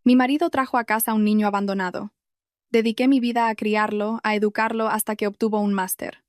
Mi marido trajo a casa un niño abandonado. Dediqué mi vida a criarlo, a educarlo hasta que obtuvo un máster.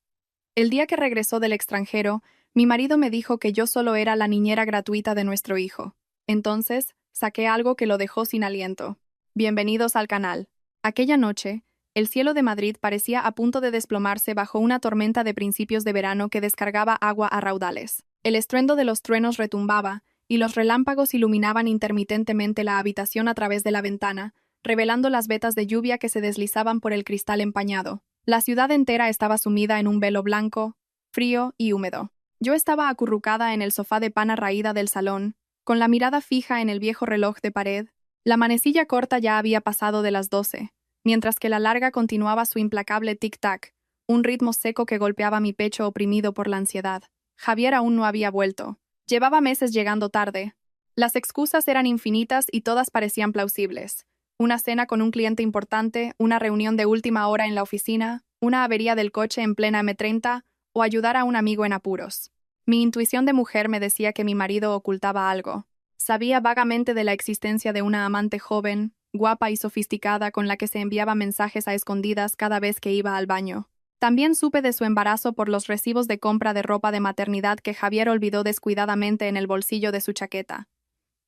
El día que regresó del extranjero, mi marido me dijo que yo solo era la niñera gratuita de nuestro hijo. Entonces, saqué algo que lo dejó sin aliento. Bienvenidos al canal. Aquella noche, el cielo de Madrid parecía a punto de desplomarse bajo una tormenta de principios de verano que descargaba agua a raudales. El estruendo de los truenos retumbaba, y los relámpagos iluminaban intermitentemente la habitación a través de la ventana, revelando las vetas de lluvia que se deslizaban por el cristal empañado. La ciudad entera estaba sumida en un velo blanco, frío y húmedo. Yo estaba acurrucada en el sofá de pana raída del salón, con la mirada fija en el viejo reloj de pared. La manecilla corta ya había pasado de las 12, mientras que la larga continuaba su implacable tic-tac, un ritmo seco que golpeaba mi pecho oprimido por la ansiedad. Javier aún no había vuelto. Llevaba meses llegando tarde. Las excusas eran infinitas y todas parecían plausibles. Una cena con un cliente importante, una reunión de última hora en la oficina, una avería del coche en plena M30 o ayudar a un amigo en apuros. Mi intuición de mujer me decía que mi marido ocultaba algo. Sabía vagamente de la existencia de una amante joven, guapa y sofisticada con la que se enviaba mensajes a escondidas cada vez que iba al baño. También supe de su embarazo por los recibos de compra de ropa de maternidad que Javier olvidó descuidadamente en el bolsillo de su chaqueta.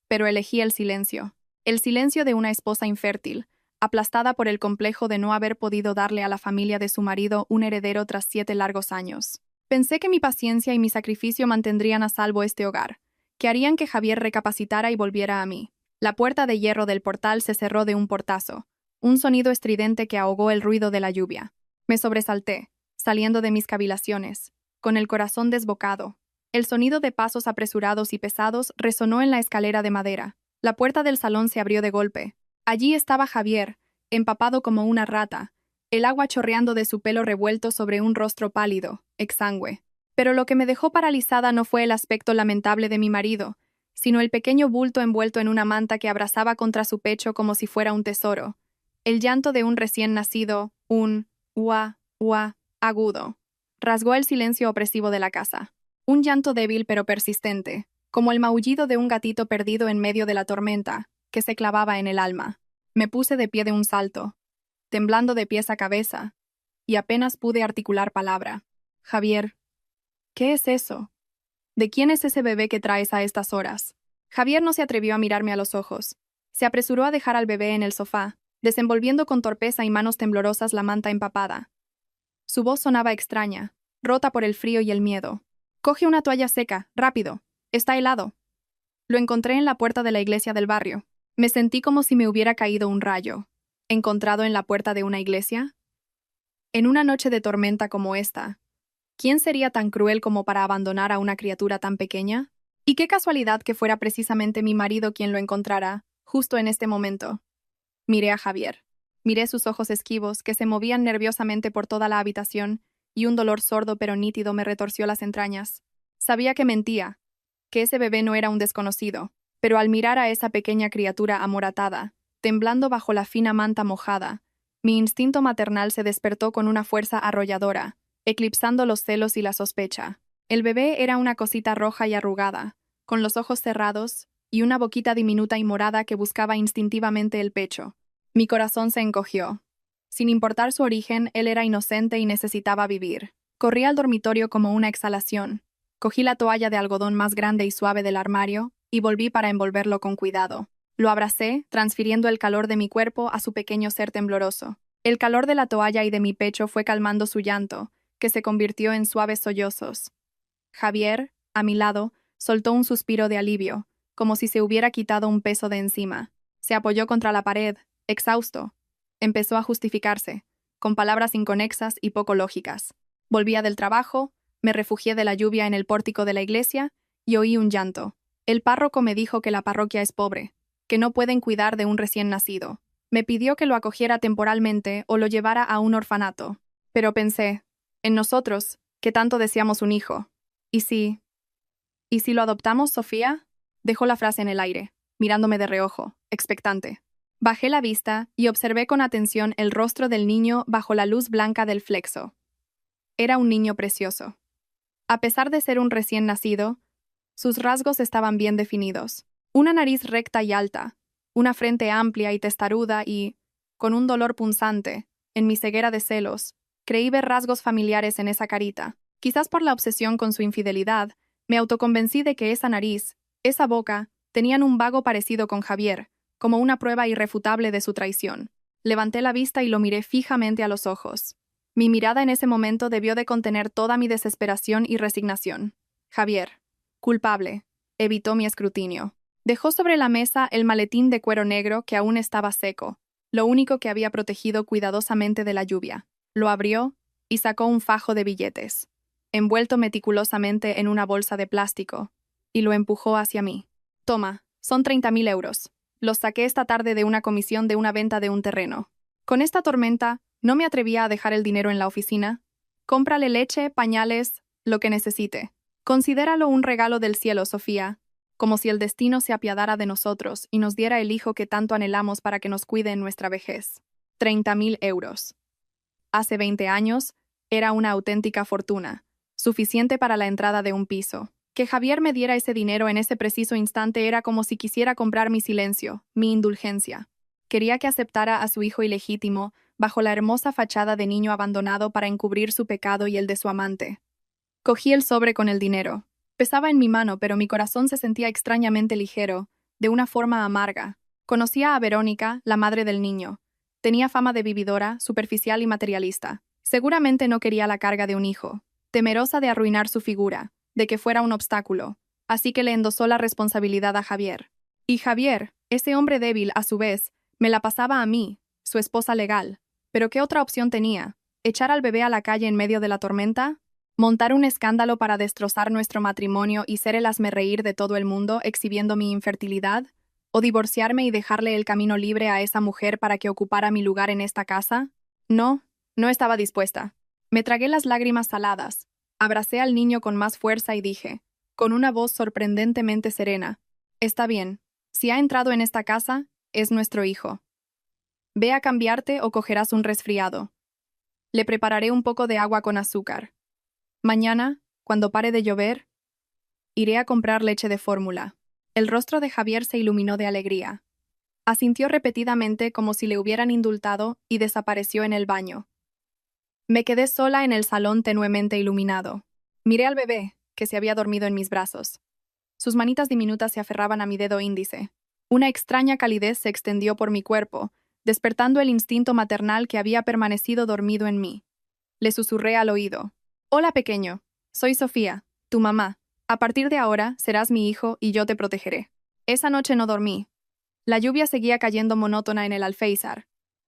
Pero elegí el silencio de una esposa infértil, aplastada por el complejo de no haber podido darle a la familia de su marido un heredero tras 7 largos años. Pensé que mi paciencia y mi sacrificio mantendrían a salvo este hogar, que harían que Javier recapacitara y volviera a mí. La puerta de hierro del portal se cerró de un portazo, un sonido estridente que ahogó el ruido de la lluvia. Me sobresalté, saliendo de mis cavilaciones, con el corazón desbocado. El sonido de pasos apresurados y pesados resonó en la escalera de madera. La puerta del salón se abrió de golpe. Allí estaba Javier, empapado como una rata, el agua chorreando de su pelo revuelto sobre un rostro pálido, exangüe. Pero lo que me dejó paralizada no fue el aspecto lamentable de mi marido, sino el pequeño bulto envuelto en una manta que abrazaba contra su pecho como si fuera un tesoro. El llanto de un recién nacido, un ua, ua, agudo, rasgó el silencio opresivo de la casa. Un llanto débil pero persistente, como el maullido de un gatito perdido en medio de la tormenta, que se clavaba en el alma. Me puse de pie de un salto, temblando de pies a cabeza, y apenas pude articular palabra. Javier, ¿qué es eso? ¿De quién es ese bebé que traes a estas horas? Javier no se atrevió a mirarme a los ojos. Se apresuró a dejar al bebé en el sofá, desenvolviendo con torpeza y manos temblorosas la manta empapada. Su voz sonaba extraña, rota por el frío y el miedo. Coge una toalla seca, rápido. Está helado. Lo encontré en la puerta de la iglesia del barrio. Me sentí como si me hubiera caído un rayo. ¿Encontrado en la puerta de una iglesia? En una noche de tormenta como esta, ¿quién sería tan cruel como para abandonar a una criatura tan pequeña? Y qué casualidad que fuera precisamente mi marido quien lo encontrara, justo en este momento. Miré a Javier. Miré sus ojos esquivos, que se movían nerviosamente por toda la habitación, y un dolor sordo pero nítido me retorció las entrañas. Sabía que mentía, que ese bebé no era un desconocido, pero al mirar a esa pequeña criatura amoratada, temblando bajo la fina manta mojada, mi instinto maternal se despertó con una fuerza arrolladora, eclipsando los celos y la sospecha. El bebé era una cosita roja y arrugada, con los ojos cerrados y una boquita diminuta y morada que buscaba instintivamente el pecho. Mi corazón se encogió. Sin importar su origen, él era inocente y necesitaba vivir. Corrí al dormitorio como una exhalación. Cogí la toalla de algodón más grande y suave del armario y volví para envolverlo con cuidado. Lo abracé, transfiriendo el calor de mi cuerpo a su pequeño ser tembloroso. El calor de la toalla y de mi pecho fue calmando su llanto, que se convirtió en suaves sollozos. Javier, a mi lado, soltó un suspiro de alivio, como si se hubiera quitado un peso de encima. Se apoyó contra la pared, exhausto. Empezó a justificarse, con palabras inconexas y poco lógicas. Volvía del trabajo, me refugié de la lluvia en el pórtico de la iglesia y oí un llanto. El párroco me dijo que la parroquia es pobre, que no pueden cuidar de un recién nacido. Me pidió que lo acogiera temporalmente o lo llevara a un orfanato. Pero pensé, en nosotros, que tanto deseamos un hijo. ¿Y si? ¿Y si lo adoptamos, Sofía? Dejó la frase en el aire, mirándome de reojo, expectante. Bajé la vista y observé con atención el rostro del niño bajo la luz blanca del flexo. Era un niño precioso. A pesar de ser un recién nacido, sus rasgos estaban bien definidos. Una nariz recta y alta, una frente amplia y testaruda y, con un dolor punzante, en mi ceguera de celos, creí ver rasgos familiares en esa carita. Quizás por la obsesión con su infidelidad, me autoconvencí de que esa nariz, esa boca, tenían un vago parecido con Javier, como una prueba irrefutable de su traición. Levanté la vista y lo miré fijamente a los ojos. Mi mirada en ese momento debió de contener toda mi desesperación y resignación. Javier, culpable, evitó mi escrutinio. Dejó sobre la mesa el maletín de cuero negro que aún estaba seco, lo único que había protegido cuidadosamente de la lluvia. Lo abrió y sacó un fajo de billetes, envuelto meticulosamente en una bolsa de plástico, y lo empujó hacia mí. Toma, son 30.000 euros. Los saqué esta tarde de una comisión de una venta de un terreno. Con esta tormenta, no me atrevía a dejar el dinero en la oficina. Cómprale leche, pañales, lo que necesite. Considéralo un regalo del cielo, Sofía, como si el destino se apiadara de nosotros y nos diera el hijo que tanto anhelamos para que nos cuide en nuestra vejez. 30.000 euros. Hace 20 años, era una auténtica fortuna, suficiente para la entrada de un piso. Que Javier me diera ese dinero en ese preciso instante era como si quisiera comprar mi silencio, mi indulgencia. Quería que aceptara a su hijo ilegítimo bajo la hermosa fachada de niño abandonado para encubrir su pecado y el de su amante. Cogí el sobre con el dinero. Pesaba en mi mano, pero mi corazón se sentía extrañamente ligero, de una forma amarga. Conocía a Verónica, la madre del niño. Tenía fama de vividora, superficial y materialista. Seguramente no quería la carga de un hijo, temerosa de arruinar su figura, de que fuera un obstáculo, así que le endosó la responsabilidad a Javier. Y Javier, ese hombre débil, a su vez, me la pasaba a mí, su esposa legal. ¿Pero qué otra opción tenía? ¿Echar al bebé a la calle en medio de la tormenta? ¿Montar un escándalo para destrozar nuestro matrimonio y ser el hazmerreír de todo el mundo exhibiendo mi infertilidad? ¿O divorciarme y dejarle el camino libre a esa mujer para que ocupara mi lugar en esta casa? No, no estaba dispuesta. Me tragué las lágrimas saladas, abracé al niño con más fuerza y dije, con una voz sorprendentemente serena, «Está bien, si ha entrado en esta casa, es nuestro hijo. Ve a cambiarte o cogerás un resfriado. Le prepararé un poco de agua con azúcar. Mañana, cuando pare de llover, iré a comprar leche de fórmula». El rostro de Javier se iluminó de alegría. Asintió repetidamente como si le hubieran indultado y desapareció en el baño. Me quedé sola en el salón tenuemente iluminado. Miré al bebé, que se había dormido en mis brazos. Sus manitas diminutas se aferraban a mi dedo índice. Una extraña calidez se extendió por mi cuerpo, despertando el instinto maternal que había permanecido dormido en mí. Le susurré al oído. «Hola, pequeño. Soy Sofía, tu mamá. A partir de ahora serás mi hijo y yo te protegeré». Esa noche no dormí. La lluvia seguía cayendo monótona en el alféizar,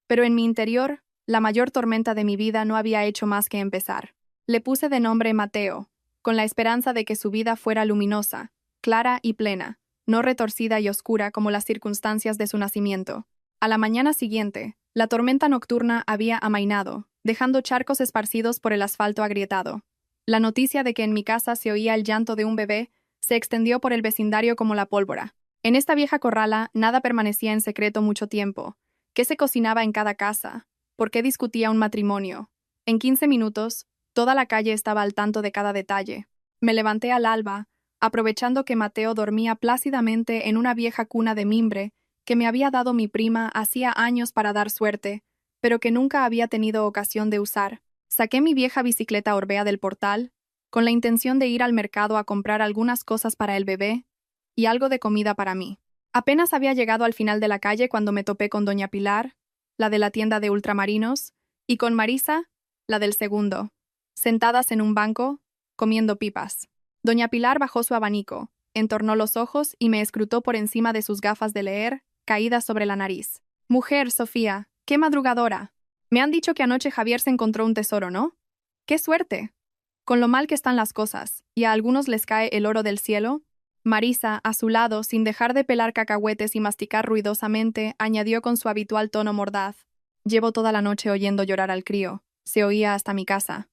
pero en mi interior, la mayor tormenta de mi vida no había hecho más que empezar. Le puse de nombre Mateo, con la esperanza de que su vida fuera luminosa, clara y plena, no retorcida y oscura como las circunstancias de su nacimiento. A la mañana siguiente, la tormenta nocturna había amainado, dejando charcos esparcidos por el asfalto agrietado. La noticia de que en mi casa se oía el llanto de un bebé se extendió por el vecindario como la pólvora. En esta vieja corrala nada permanecía en secreto mucho tiempo. ¿Qué se cocinaba en cada casa? ¿Por qué discutía un matrimonio? En 15 minutos, toda la calle estaba al tanto de cada detalle. Me levanté al alba, aprovechando que Mateo dormía plácidamente en una vieja cuna de mimbre que me había dado mi prima hacía años para dar suerte, pero que nunca había tenido ocasión de usar. Saqué mi vieja bicicleta Orbea del portal, con la intención de ir al mercado a comprar algunas cosas para el bebé y algo de comida para mí. Apenas había llegado al final de la calle cuando me topé con doña Pilar, la de la tienda de ultramarinos, y con Marisa, la del segundo, sentadas en un banco, comiendo pipas. Doña Pilar bajó su abanico, entornó los ojos y me escrutó por encima de sus gafas de leer, caídas sobre la nariz. «Mujer, Sofía, qué madrugadora. Me han dicho que anoche Javier se encontró un tesoro, ¿no? ¡Qué suerte! Con lo mal que están las cosas, y a algunos les cae el oro del cielo». Marisa, a su lado, sin dejar de pelar cacahuetes y masticar ruidosamente, añadió con su habitual tono mordaz. «Llevo toda la noche oyendo llorar al crío. Se oía hasta mi casa».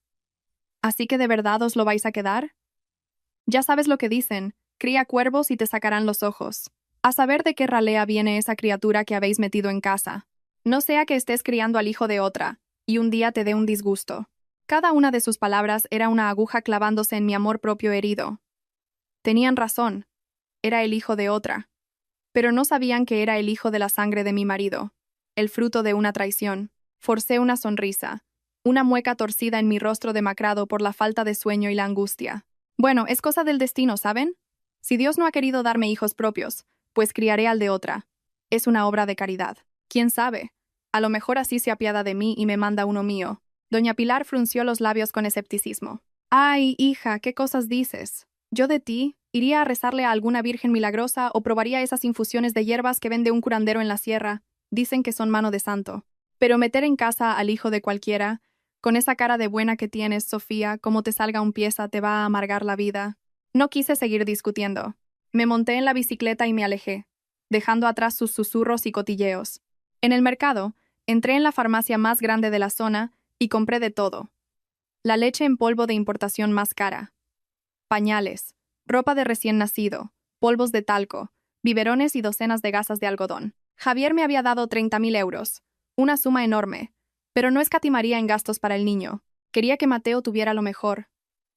«¿Así que de verdad os lo vais a quedar?» «Ya sabes lo que dicen. Cría cuervos y te sacarán los ojos. A saber de qué ralea viene esa criatura que habéis metido en casa. No sea que estés criando al hijo de otra, y un día te dé un disgusto». Cada una de sus palabras era una aguja clavándose en mi amor propio herido. Tenían razón. Era el hijo de otra. pero no sabían que era el hijo de la sangre de mi marido, el fruto de una traición. Forcé una sonrisa, una mueca torcida en mi rostro demacrado por la falta de sueño y la angustia. Bueno, es cosa del destino, ¿saben? Si Dios no ha querido darme hijos propios, pues criaré al de otra. Es una obra de caridad. ¿Quién sabe? A lo mejor así se apiada de mí y me manda uno mío. Doña Pilar frunció los labios con escepticismo. Ay, hija, ¿qué cosas dices? Yo de ti, iría a rezarle a alguna virgen milagrosa o probaría esas infusiones de hierbas que vende un curandero en la sierra. Dicen que son mano de santo. Pero meter en casa al hijo de cualquiera, con esa cara de buena que tienes, Sofía, como te salga un pieza te va a amargar la vida. No quise seguir discutiendo. Me monté en la bicicleta y me alejé, dejando atrás sus susurros y cotilleos. En el mercado, entré en la farmacia más grande de la zona y compré de todo. La leche en polvo de importación más cara, pañales, ropa de recién nacido, polvos de talco, biberones y docenas de gasas de algodón. Javier me había dado 30.000 euros, una suma enorme, pero no escatimaría en gastos para el niño. Quería que Mateo tuviera lo mejor,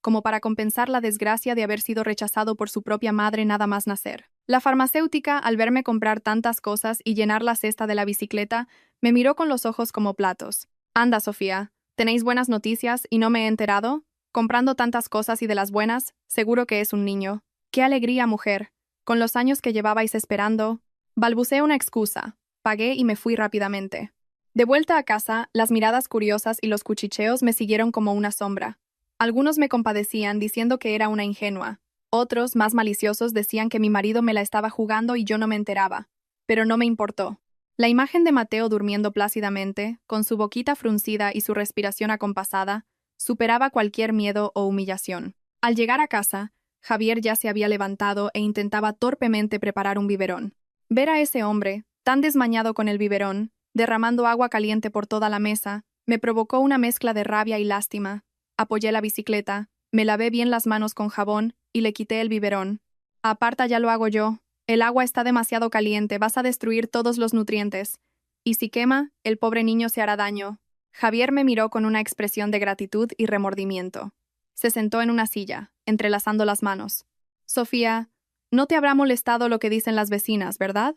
como para compensar la desgracia de haber sido rechazado por su propia madre nada más nacer. La farmacéutica, al verme comprar tantas cosas y llenar la cesta de la bicicleta, me miró con los ojos como platos. Anda, Sofía, ¿tenéis buenas noticias y no me he enterado? Comprando tantas cosas y de las buenas, seguro que es un niño. ¡Qué alegría, mujer! Con los años que llevabais esperando. Balbuceé una excusa, pagué y me fui rápidamente. De vuelta a casa, las miradas curiosas y los cuchicheos me siguieron como una sombra. Algunos me compadecían diciendo que era una ingenua. Otros, más maliciosos, decían que mi marido me la estaba jugando y yo no me enteraba. Pero no me importó. La imagen de Mateo durmiendo plácidamente, con su boquita fruncida y su respiración acompasada, superaba cualquier miedo o humillación. Al llegar a casa, Javier ya se había levantado e intentaba torpemente preparar un biberón. Ver a ese hombre, tan desmañado con el biberón, derramando agua caliente por toda la mesa, me provocó una mezcla de rabia y lástima. Apoyé la bicicleta, me lavé bien las manos con jabón y le quité el biberón. Aparta, ya lo hago yo. El agua está demasiado caliente, vas a destruir todos los nutrientes. Y si quema, el pobre niño se hará daño. Javier me miró con una expresión de gratitud y remordimiento. Se sentó en una silla, entrelazando las manos. Sofía, no te habrá molestado lo que dicen las vecinas, ¿verdad?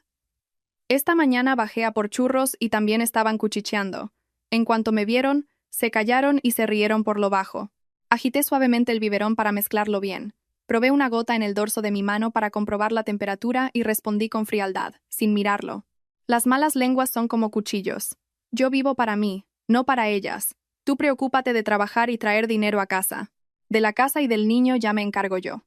Esta mañana bajé a por churros y también estaban cuchicheando. En cuanto me vieron, se callaron y se rieron por lo bajo. Agité suavemente el biberón para mezclarlo bien. Probé una gota en el dorso de mi mano para comprobar la temperatura y respondí con frialdad, sin mirarlo. Las malas lenguas son como cuchillos. Yo vivo para mí, no para ellas. Tú preocúpate de trabajar y traer dinero a casa. De la casa y del niño ya me encargo yo.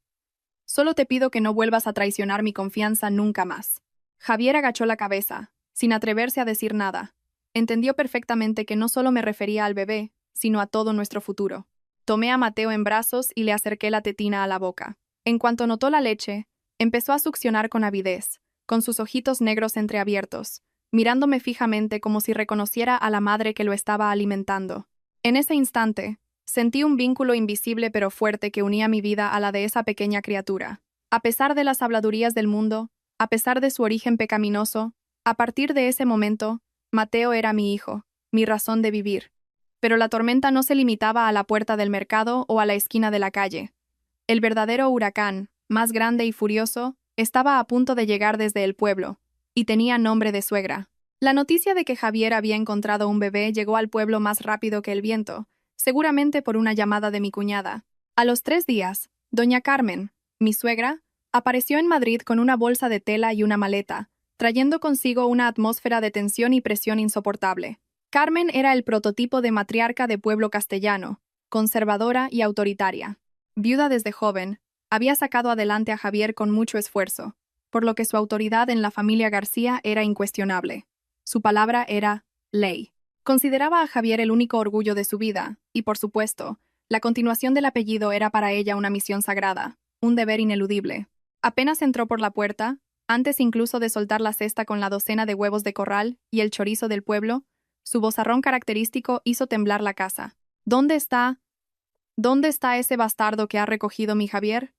Solo te pido que no vuelvas a traicionar mi confianza nunca más. Javier agachó la cabeza, sin atreverse a decir nada. Entendió perfectamente que no solo me refería al bebé, sino a todo nuestro futuro. Tomé a Mateo en brazos y le acerqué la tetina a la boca. En cuanto notó la leche, empezó a succionar con avidez, con sus ojitos negros entreabiertos, mirándome fijamente como si reconociera a la madre que lo estaba alimentando. En ese instante, sentí un vínculo invisible pero fuerte que unía mi vida a la de esa pequeña criatura. A pesar de las habladurías del mundo, a pesar de su origen pecaminoso, a partir de ese momento, Mateo era mi hijo, mi razón de vivir. Pero la tormenta no se limitaba a la puerta del mercado o a la esquina de la calle. El verdadero huracán, más grande y furioso, estaba a punto de llegar desde el pueblo, y tenía nombre de suegra. La noticia de que Javier había encontrado un bebé llegó al pueblo más rápido que el viento, seguramente por una llamada de mi cuñada. A los 3 días, doña Carmen, mi suegra, apareció en Madrid con una bolsa de tela y una maleta, trayendo consigo una atmósfera de tensión y presión insoportable. Carmen era el prototipo de matriarca de pueblo castellano, conservadora y autoritaria. Viuda desde joven, había sacado adelante a Javier con mucho esfuerzo, por lo que su autoridad en la familia García era incuestionable. Su palabra era ley. Consideraba a Javier el único orgullo de su vida, y por supuesto, la continuación del apellido era para ella una misión sagrada, un deber ineludible. Apenas entró por la puerta, antes incluso de soltar la cesta con la docena de huevos de corral y el chorizo del pueblo, su vozarrón característico hizo temblar la casa. ¿Dónde está? ¿Dónde está ese bastardo que ha recogido mi Javier?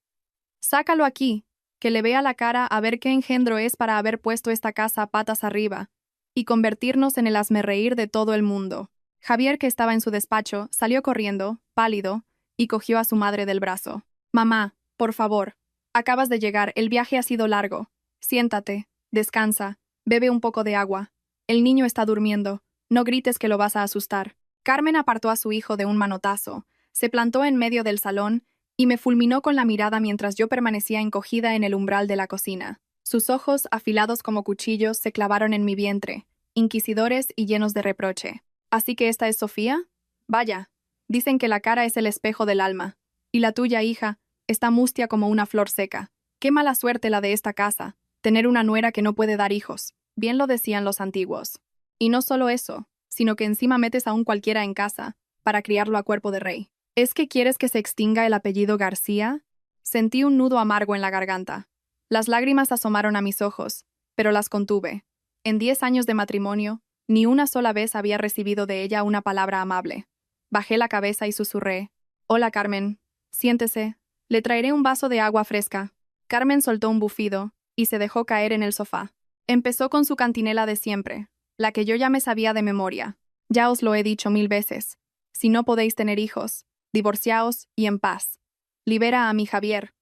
Sácalo aquí, que le vea la cara a ver qué engendro es para haber puesto esta casa patas arriba y convertirnos en el hazmerreír de todo el mundo. Javier, que estaba en su despacho, salió corriendo, pálido, y cogió a su madre del brazo. Mamá, por favor, acabas de llegar, el viaje ha sido largo. Siéntate, Descansa, bebe un poco de agua. El niño está durmiendo. No grites que lo vas a asustar. Carmen apartó a su hijo de un manotazo, se plantó en medio del salón y me fulminó con la mirada mientras yo permanecía encogida en el umbral de la cocina. Sus ojos, afilados como cuchillos, se clavaron en mi vientre, inquisidores y llenos de reproche. ¿Así que esta es Sofía? Vaya, dicen que la cara es el espejo del alma. Y la tuya, hija, está mustia como una flor seca. Qué mala suerte la de esta casa, tener una nuera que no puede dar hijos. Bien lo decían los antiguos. Y no solo eso, sino que encima metes a un cualquiera en casa, para criarlo a cuerpo de rey. ¿Es que quieres que se extinga el apellido García? Sentí un nudo amargo en la garganta. Las lágrimas asomaron a mis ojos, pero las contuve. En 10 años de matrimonio, ni una sola vez había recibido de ella una palabra amable. Bajé la cabeza y susurré: «Hola, Carmen. Siéntese. Le traeré un vaso de agua fresca». Carmen soltó un bufido y se dejó caer en el sofá. Empezó con su cantinela de siempre, la que yo ya me sabía de memoria. «Ya os lo he dicho 1000 veces. Si no podéis tener hijos, divorciaos y en paz. Libera a mi Javier.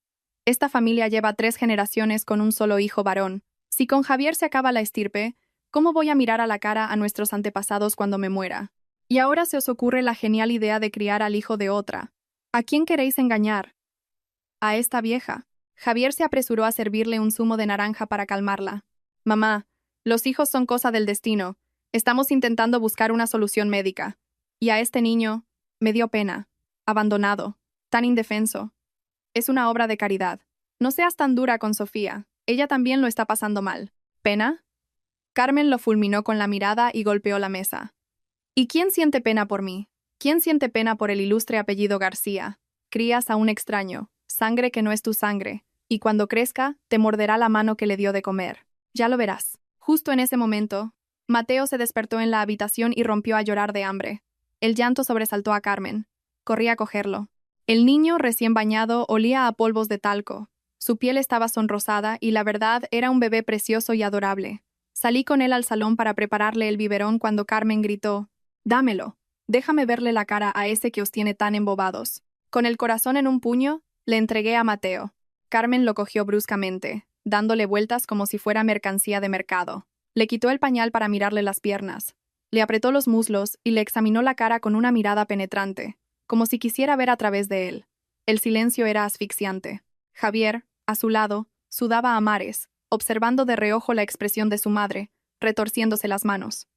Esta familia lleva 3 generaciones con un solo hijo varón. Si con Javier se acaba la estirpe, ¿cómo voy a mirar a la cara a nuestros antepasados cuando me muera? Y ahora se os ocurre la genial idea de criar al hijo de otra. ¿A quién queréis engañar? A esta vieja». Javier se apresuró a servirle un zumo de naranja para calmarla. «Mamá, los hijos son cosa del destino. Estamos intentando buscar una solución médica. Y a este niño, me dio pena. Abandonado. Tan indefenso. Es una obra de caridad. No seas tan dura con Sofía. Ella también lo está pasando mal». «¿Pena?». Carmen lo fulminó con la mirada y golpeó la mesa. «¿Y quién siente pena por mí? ¿Quién siente pena por el ilustre apellido García? Crías a un extraño, sangre que no es tu sangre, y cuando crezca, te morderá la mano que le dio de comer. Ya lo verás». Justo en ese momento, Mateo se despertó en la habitación y rompió a llorar de hambre. El llanto sobresaltó a Carmen. Corrí a cogerlo. El niño, recién bañado, olía a polvos de talco. Su piel estaba sonrosada y la verdad era un bebé precioso y adorable. Salí con él al salón para prepararle el biberón cuando Carmen gritó: «Dámelo. Déjame verle la cara a ese que os tiene tan embobados». Con el corazón en un puño, le entregué a Mateo. Carmen lo cogió bruscamente, dándole vueltas como si fuera mercancía de mercado. Le quitó el pañal para mirarle las piernas. Le apretó los muslos y le examinó la cara con una mirada penetrante, como si quisiera ver a través de él. El silencio era asfixiante. Javier, a su lado, sudaba a mares, observando de reojo la expresión de su madre, retorciéndose las manos.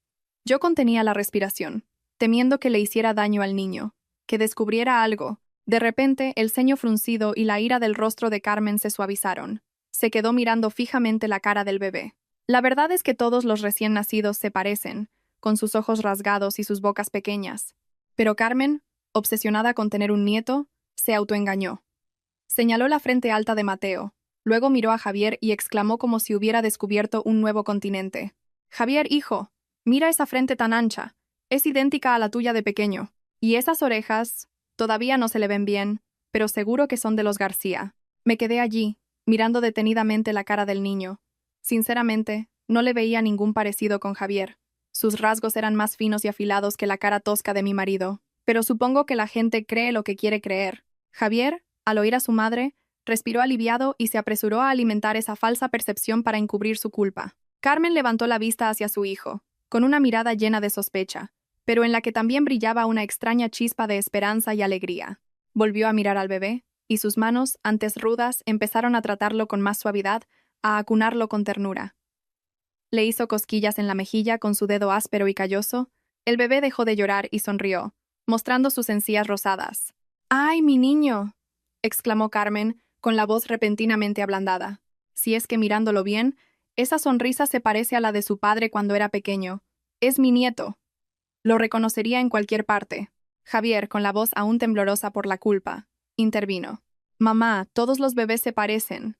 Yo contenía la respiración, temiendo que le hiciera daño al niño, que descubriera algo. De repente, el ceño fruncido y la ira del rostro de Carmen se suavizaron. Se quedó mirando fijamente la cara del bebé. La verdad es que todos los recién nacidos se parecen, con sus ojos rasgados y sus bocas pequeñas. Pero Carmen, obsesionada con tener un nieto, se autoengañó. Señaló la frente alta de Mateo, luego miró a Javier y exclamó como si hubiera descubierto un nuevo continente. «Javier, hijo, mira esa frente tan ancha. Es idéntica a la tuya de pequeño. Y esas orejas, todavía no se le ven bien, pero seguro que son de los García». Me quedé allí, mirando detenidamente la cara del niño. Sinceramente, no le veía ningún parecido con Javier. Sus rasgos eran más finos y afilados que la cara tosca de mi marido. Pero supongo que la gente cree lo que quiere creer. Javier, al oír a su madre, respiró aliviado y se apresuró a alimentar esa falsa percepción para encubrir su culpa. Carmen levantó la vista hacia su hijo, con una mirada llena de sospecha, pero en la que también brillaba una extraña chispa de esperanza y alegría. Volvió a mirar al bebé, y sus manos, antes rudas, empezaron a tratarlo con más suavidad, a acunarlo con ternura. Le hizo cosquillas en la mejilla con su dedo áspero y calloso. El bebé dejó de llorar y sonrió, mostrando sus encías rosadas. «¡Ay, mi niño!», exclamó Carmen, con la voz repentinamente ablandada. Si es que mirándolo bien, esa sonrisa se parece a la de su padre cuando era pequeño. «Es mi nieto». Lo reconocería en cualquier parte. Javier, con la voz aún temblorosa por la culpa, intervino. «Mamá, todos los bebés se parecen.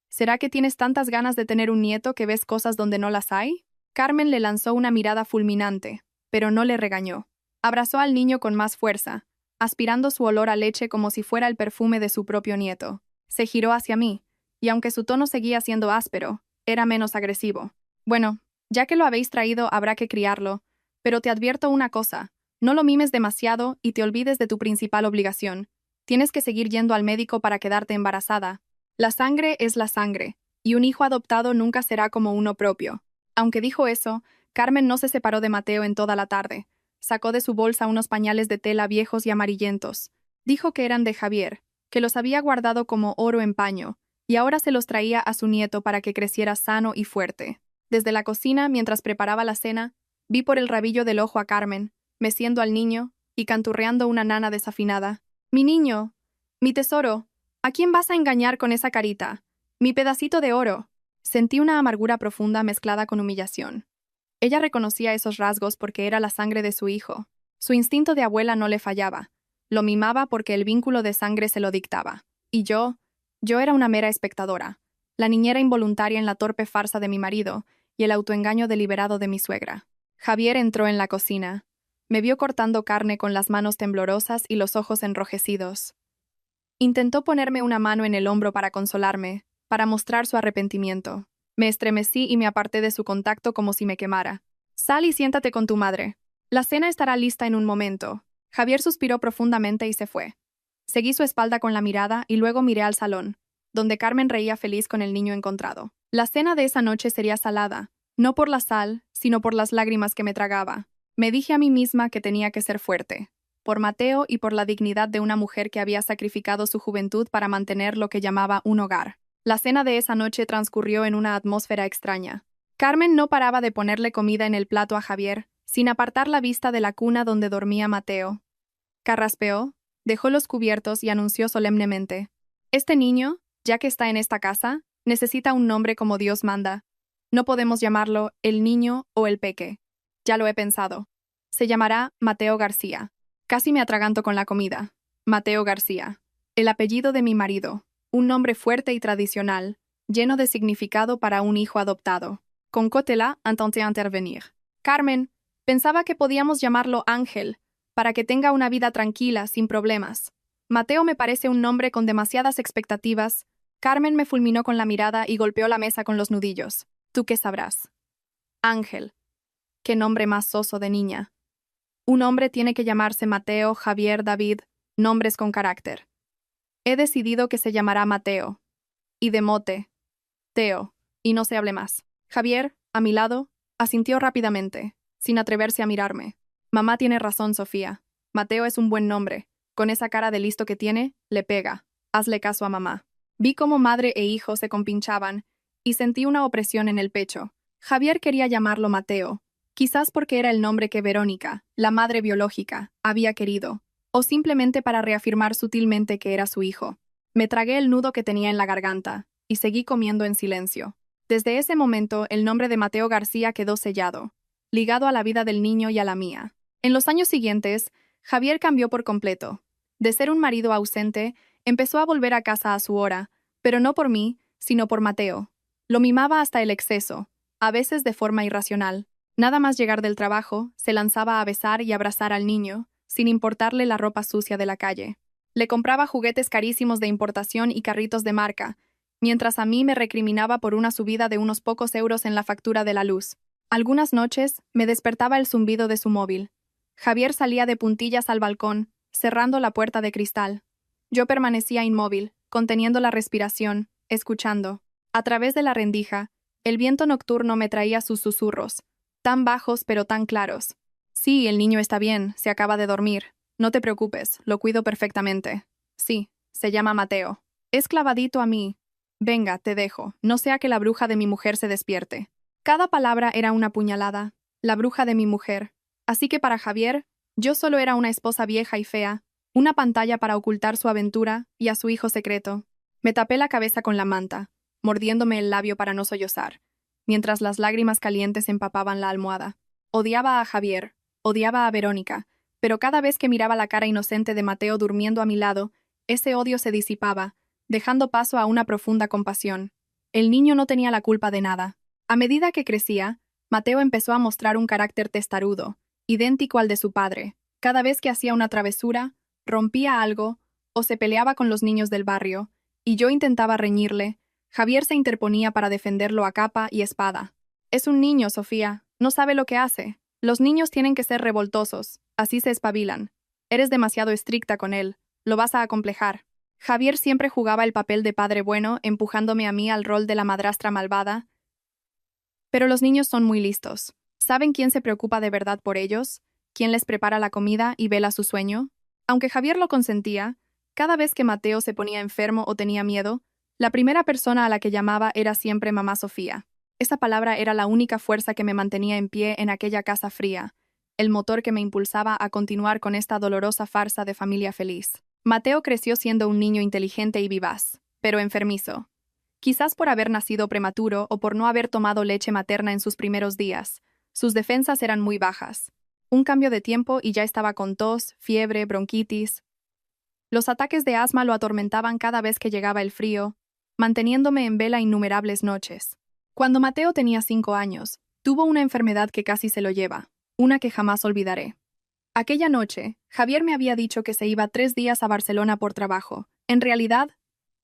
¿Será que tienes tantas ganas de tener un nieto que ves cosas donde no las hay?». Carmen le lanzó una mirada fulminante, pero no le regañó. Abrazó al niño con más fuerza, aspirando su olor a leche como si fuera el perfume de su propio nieto. Se giró hacia mí, y aunque su tono seguía siendo áspero, era menos agresivo. «Bueno, ya que lo habéis traído, habrá que criarlo, pero te advierto una cosa, no lo mimes demasiado y te olvides de tu principal obligación. Tienes que seguir yendo al médico para quedarte embarazada. La sangre es la sangre, y un hijo adoptado nunca será como uno propio. Aunque dijo eso, Carmen no se separó de Mateo en toda la tarde. Sacó de su bolsa unos pañales de tela viejos y amarillentos. Dijo que eran de Javier, que los había guardado como oro en paño, y ahora se los traía a su nieto para que creciera sano y fuerte. Desde la cocina, mientras preparaba la cena, vi por el rabillo del ojo a Carmen, meciendo al niño y canturreando una nana desafinada. «Mi niño, mi tesoro, ¿a quién vas a engañar con esa carita? Mi pedacito de oro». Sentí una amargura profunda mezclada con humillación. Ella reconocía esos rasgos porque era la sangre de su hijo. Su instinto de abuela no le fallaba. Lo mimaba porque el vínculo de sangre se lo dictaba. Y yo era una mera espectadora, la niñera involuntaria en la torpe farsa de mi marido y el autoengaño deliberado de mi suegra. Javier entró en la cocina. Me vio cortando carne con las manos temblorosas y los ojos enrojecidos. Intentó ponerme una mano en el hombro para consolarme, para mostrar su arrepentimiento. Me estremecí y me aparté de su contacto como si me quemara. «Sal y siéntate con tu madre. La cena estará lista en un momento». Javier suspiró profundamente y se fue. Seguí su espalda con la mirada y luego miré al salón, donde Carmen reía feliz con el niño encontrado. La cena de esa noche sería salada, no por la sal, sino por las lágrimas que me tragaba. Me dije a mí misma que tenía que ser fuerte, por Mateo y por la dignidad de una mujer que había sacrificado su juventud para mantener lo que llamaba un hogar. La cena de esa noche transcurrió en una atmósfera extraña. Carmen no paraba de ponerle comida en el plato a Javier, sin apartar la vista de la cuna donde dormía Mateo. Carraspeó, dejó los cubiertos y anunció solemnemente: «Este niño, ya que está en esta casa, necesita un nombre como Dios manda. No podemos llamarlo el niño o el peque. Ya lo he pensado. Se llamará Mateo García». Casi me atraganto con la comida. Mateo García. El apellido de mi marido. Un nombre fuerte y tradicional, lleno de significado para un hijo adoptado. Con Cotela intenté intervenir. «Carmen, pensaba que podíamos llamarlo Ángel, para que tenga una vida tranquila, sin problemas. Mateo me parece un nombre con demasiadas expectativas». Carmen me fulminó con la mirada y golpeó la mesa con los nudillos. «¿Tú qué sabrás?» «Ángel. Qué nombre más soso de niña. Un hombre tiene que llamarse Mateo, Javier, David, nombres con carácter. He decidido que se llamará Mateo. Y de mote, Teo, y no se hable más». Javier, a mi lado, asintió rápidamente, sin atreverse a mirarme. «Mamá tiene razón, Sofía. Mateo es un buen nombre. Con esa cara de listo que tiene, le pega. Hazle caso a mamá». Vi cómo madre e hijo se compinchaban, y sentí una opresión en el pecho. Javier quería llamarlo Mateo, quizás porque era el nombre que Verónica, la madre biológica, había querido, o simplemente para reafirmar sutilmente que era su hijo. Me tragué el nudo que tenía en la garganta, y seguí comiendo en silencio. Desde ese momento, el nombre de Mateo García quedó sellado, ligado a la vida del niño y a la mía. En los años siguientes, Javier cambió por completo. De ser un marido ausente, empezó a volver a casa a su hora, pero no por mí, sino por Mateo. Lo mimaba hasta el exceso, a veces de forma irracional. Nada más llegar del trabajo, se lanzaba a besar y abrazar al niño, sin importarle la ropa sucia de la calle. Le compraba juguetes carísimos de importación y carritos de marca, mientras a mí me recriminaba por una subida de unos pocos euros en la factura de la luz. Algunas noches me despertaba el zumbido de su móvil. Javier salía de puntillas al balcón, cerrando la puerta de cristal. Yo permanecía inmóvil, conteniendo la respiración, escuchando. A través de la rendija, el viento nocturno me traía sus susurros, tan bajos pero tan claros. «Sí, el niño está bien, se acaba de dormir. No te preocupes, lo cuido perfectamente. Sí, se llama Mateo. Es clavadito a mí. Venga, te dejo, no sea que la bruja de mi mujer se despierte». Cada palabra era una puñalada, la bruja de mi mujer. Así que para Javier, yo solo era una esposa vieja y fea, una pantalla para ocultar su aventura y a su hijo secreto. Me tapé la cabeza con la manta, mordiéndome el labio para no sollozar, mientras las lágrimas calientes empapaban la almohada. Odiaba a Javier, odiaba a Verónica, pero cada vez que miraba la cara inocente de Mateo durmiendo a mi lado, ese odio se disipaba, dejando paso a una profunda compasión. El niño no tenía la culpa de nada. A medida que crecía, Mateo empezó a mostrar un carácter testarudo, idéntico al de su padre. Cada vez que hacía una travesura, rompía algo o se peleaba con los niños del barrio, y yo intentaba reñirle, Javier se interponía para defenderlo a capa y espada. «Es un niño, Sofía, no sabe lo que hace. Los niños tienen que ser revoltosos, así se espabilan. Eres demasiado estricta con él, lo vas a acomplejar». Javier siempre jugaba el papel de padre bueno, empujándome a mí al rol de la madrastra malvada. Pero los niños son muy listos. ¿Saben quién se preocupa de verdad por ellos? ¿Quién les prepara la comida y vela su sueño? Aunque Javier lo consentía, cada vez que Mateo se ponía enfermo o tenía miedo, la primera persona a la que llamaba era siempre mamá Sofía. Esa palabra era la única fuerza que me mantenía en pie en aquella casa fría, el motor que me impulsaba a continuar con esta dolorosa farsa de familia feliz. Mateo creció siendo un niño inteligente y vivaz, pero enfermizo. Quizás por haber nacido prematuro o por no haber tomado leche materna en sus primeros días, sus defensas eran muy bajas. Un cambio de tiempo y ya estaba con tos, fiebre, bronquitis. Los ataques de asma lo atormentaban cada vez que llegaba el frío, manteniéndome en vela innumerables noches. Cuando Mateo tenía 5 años, tuvo una enfermedad que casi se lo lleva, una que jamás olvidaré. Aquella noche, Javier me había dicho que se iba 3 días a Barcelona por trabajo. En realidad,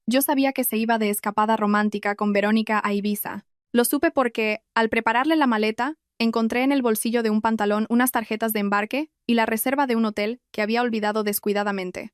yo sabía que se iba de escapada romántica con Verónica a Ibiza. Lo supe porque, al prepararle la maleta, encontré en el bolsillo de un pantalón unas tarjetas de embarque y la reserva de un hotel que había olvidado descuidadamente.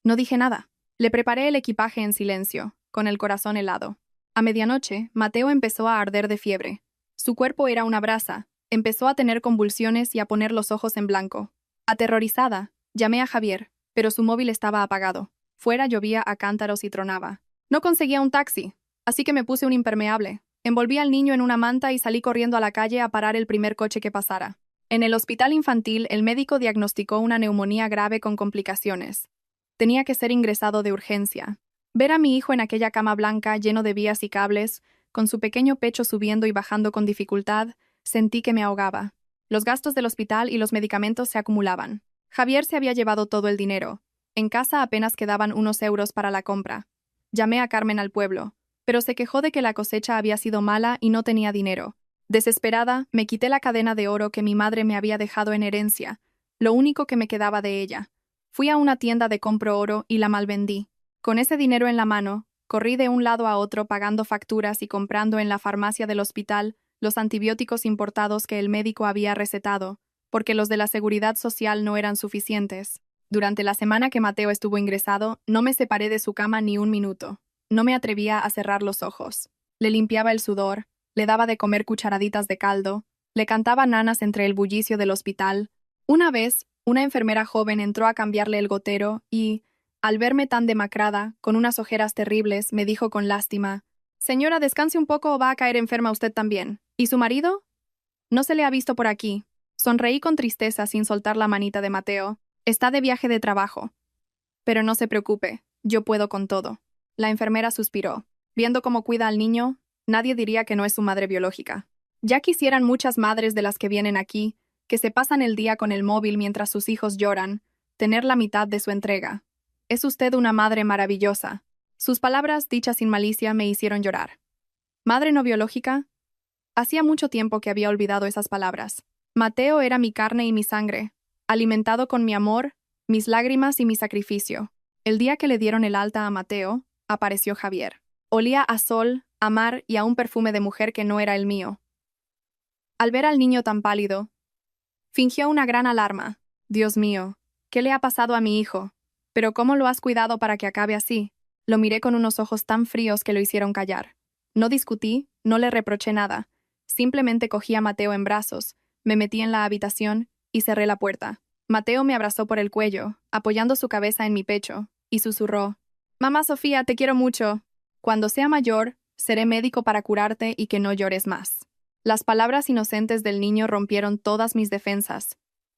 No dije nada. Le preparé el equipaje en silencio, con el corazón helado. A medianoche, Mateo empezó a arder de fiebre. Su cuerpo era una brasa. Empezó a tener convulsiones y a poner los ojos en blanco. Aterrorizada, llamé a Javier, pero su móvil estaba apagado. Fuera llovía a cántaros y tronaba. No conseguía un taxi, así que me puse un impermeable. Envolví al niño en una manta y salí corriendo a la calle a parar el primer coche que pasara. En el hospital infantil, el médico diagnosticó una neumonía grave con complicaciones. Tenía que ser ingresado de urgencia. Ver a mi hijo en aquella cama blanca lleno de vías y cables, con su pequeño pecho subiendo y bajando con dificultad, sentí que me ahogaba. Los gastos del hospital y los medicamentos se acumulaban. Javier se había llevado todo el dinero. En casa apenas quedaban unos euros para la compra. Llamé a Carmen al pueblo, pero se quejó de que la cosecha había sido mala y no tenía dinero. Desesperada, me quité la cadena de oro que mi madre me había dejado en herencia, lo único que me quedaba de ella. Fui a una tienda de compro oro y la malvendí. Con ese dinero en la mano, corrí de un lado a otro pagando facturas y comprando en la farmacia del hospital los antibióticos importados que el médico había recetado, porque los de la Seguridad Social no eran suficientes. Durante la semana que Mateo estuvo ingresado, no me separé de su cama ni un minuto. No me atrevía a cerrar los ojos. Le limpiaba el sudor, le daba de comer cucharaditas de caldo, le cantaba nanas entre el bullicio del hospital. Una vez, una enfermera joven entró a cambiarle el gotero y, al verme tan demacrada, con unas ojeras terribles, me dijo con lástima: «Señora, descanse un poco o va a caer enferma usted también. ¿Y su marido? No se le ha visto por aquí». Sonreí con tristeza sin soltar la manita de Mateo. «Está de viaje de trabajo». «Pero no se preocupe, yo puedo con todo». La enfermera suspiró. Viendo cómo cuida al niño, nadie diría que no es su madre biológica. Ya quisieran muchas madres de las que vienen aquí, que se pasan el día con el móvil mientras sus hijos lloran, tener la mitad de su entrega. Es usted una madre maravillosa. Sus palabras, dichas sin malicia, me hicieron llorar. ¿Madre no biológica? Hacía mucho tiempo que había olvidado esas palabras. Mateo era mi carne y mi sangre, alimentado con mi amor, mis lágrimas y mi sacrificio. El día que le dieron el alta a Mateo, apareció Javier. Olía a sol, a mar y a un perfume de mujer que no era el mío. Al ver al niño tan pálido, fingió una gran alarma. «Dios mío, ¿qué le ha pasado a mi hijo? ¿Pero cómo lo has cuidado para que acabe así?» Lo miré con unos ojos tan fríos que lo hicieron callar. No discutí, no le reproché nada. Simplemente cogí a Mateo en brazos, me metí en la habitación y cerré la puerta. Mateo me abrazó por el cuello, apoyando su cabeza en mi pecho, y susurró: «Mamá Sofía, te quiero mucho. Cuando sea mayor, seré médico para curarte y que no llores más». Las palabras inocentes del niño rompieron todas mis defensas.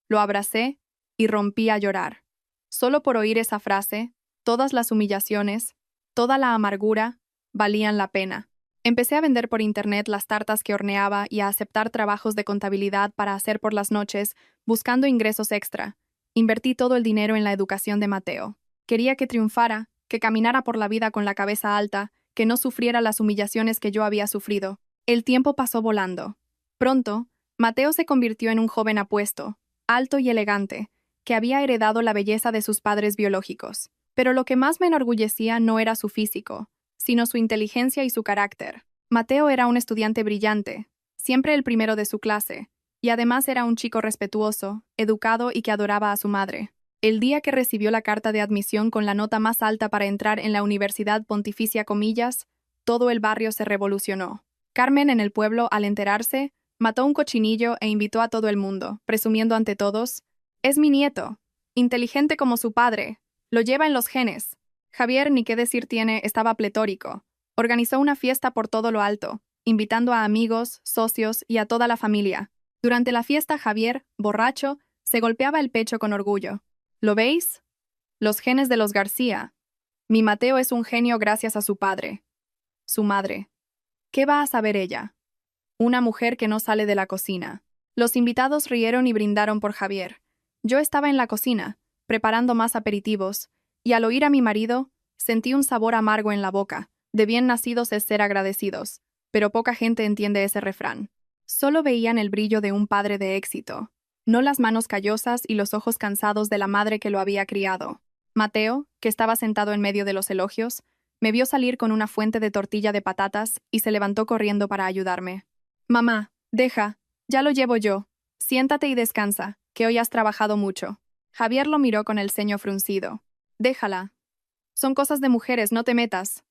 Lo abracé y rompí a llorar. Solo por oír esa frase, todas las humillaciones, toda la amargura, valían la pena. Empecé a vender por internet las tartas que horneaba y a aceptar trabajos de contabilidad para hacer por las noches, buscando ingresos extra. Invertí todo el dinero en la educación de Mateo. Quería que triunfara, que caminara por la vida con la cabeza alta, que no sufriera las humillaciones que yo había sufrido. El tiempo pasó volando. Pronto, Mateo se convirtió en un joven apuesto, alto y elegante, que había heredado la belleza de sus padres biológicos. Pero lo que más me enorgullecía no era su físico, sino su inteligencia y su carácter. Mateo era un estudiante brillante, siempre el primero de su clase, y además era un chico respetuoso, educado y que adoraba a su madre. El día que recibió la carta de admisión con la nota más alta para entrar en la Universidad Pontificia Comillas, todo el barrio se revolucionó. Carmen en el pueblo, al enterarse, mató un cochinillo e invitó a todo el mundo, presumiendo ante todos: «Es mi nieto, inteligente como su padre, lo lleva en los genes». Javier, ni qué decir tiene, estaba pletórico. Organizó una fiesta por todo lo alto, invitando a amigos, socios y a toda la familia. Durante la fiesta, Javier, borracho, se golpeaba el pecho con orgullo. ¿Lo veis? Los genes de los García. Mi Mateo es un genio gracias a su padre. Su madre. ¿Qué va a saber ella? Una mujer que no sale de la cocina. Los invitados rieron y brindaron por Javier. Yo estaba en la cocina, preparando más aperitivos, y al oír a mi marido, sentí un sabor amargo en la boca. De bien nacidos es ser agradecidos, pero poca gente entiende ese refrán. Solo veían el brillo de un padre de éxito, no las manos callosas y los ojos cansados de la madre que lo había criado. Mateo, que estaba sentado en medio de los elogios, me vio salir con una fuente de tortilla de patatas y se levantó corriendo para ayudarme. «Mamá, deja, ya lo llevo yo. Siéntate y descansa, que hoy has trabajado mucho». Javier lo miró con el ceño fruncido. «Déjala. Son cosas de mujeres, no te metas.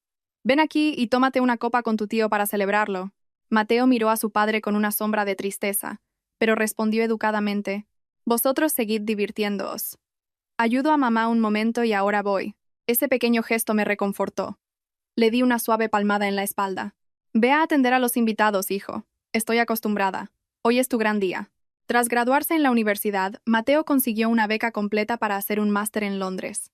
Ven aquí y tómate una copa con tu tío para celebrarlo». Mateo miró a su padre con una sombra de tristeza, pero respondió educadamente: «Vosotros seguid divirtiéndoos. Ayudo a mamá un momento y ahora voy». Ese pequeño gesto me reconfortó. Le di una suave palmada en la espalda. «Ve a atender a los invitados, hijo. Estoy acostumbrada. Hoy es tu gran día». Tras graduarse en la universidad, Mateo consiguió una beca completa para hacer un máster en Londres.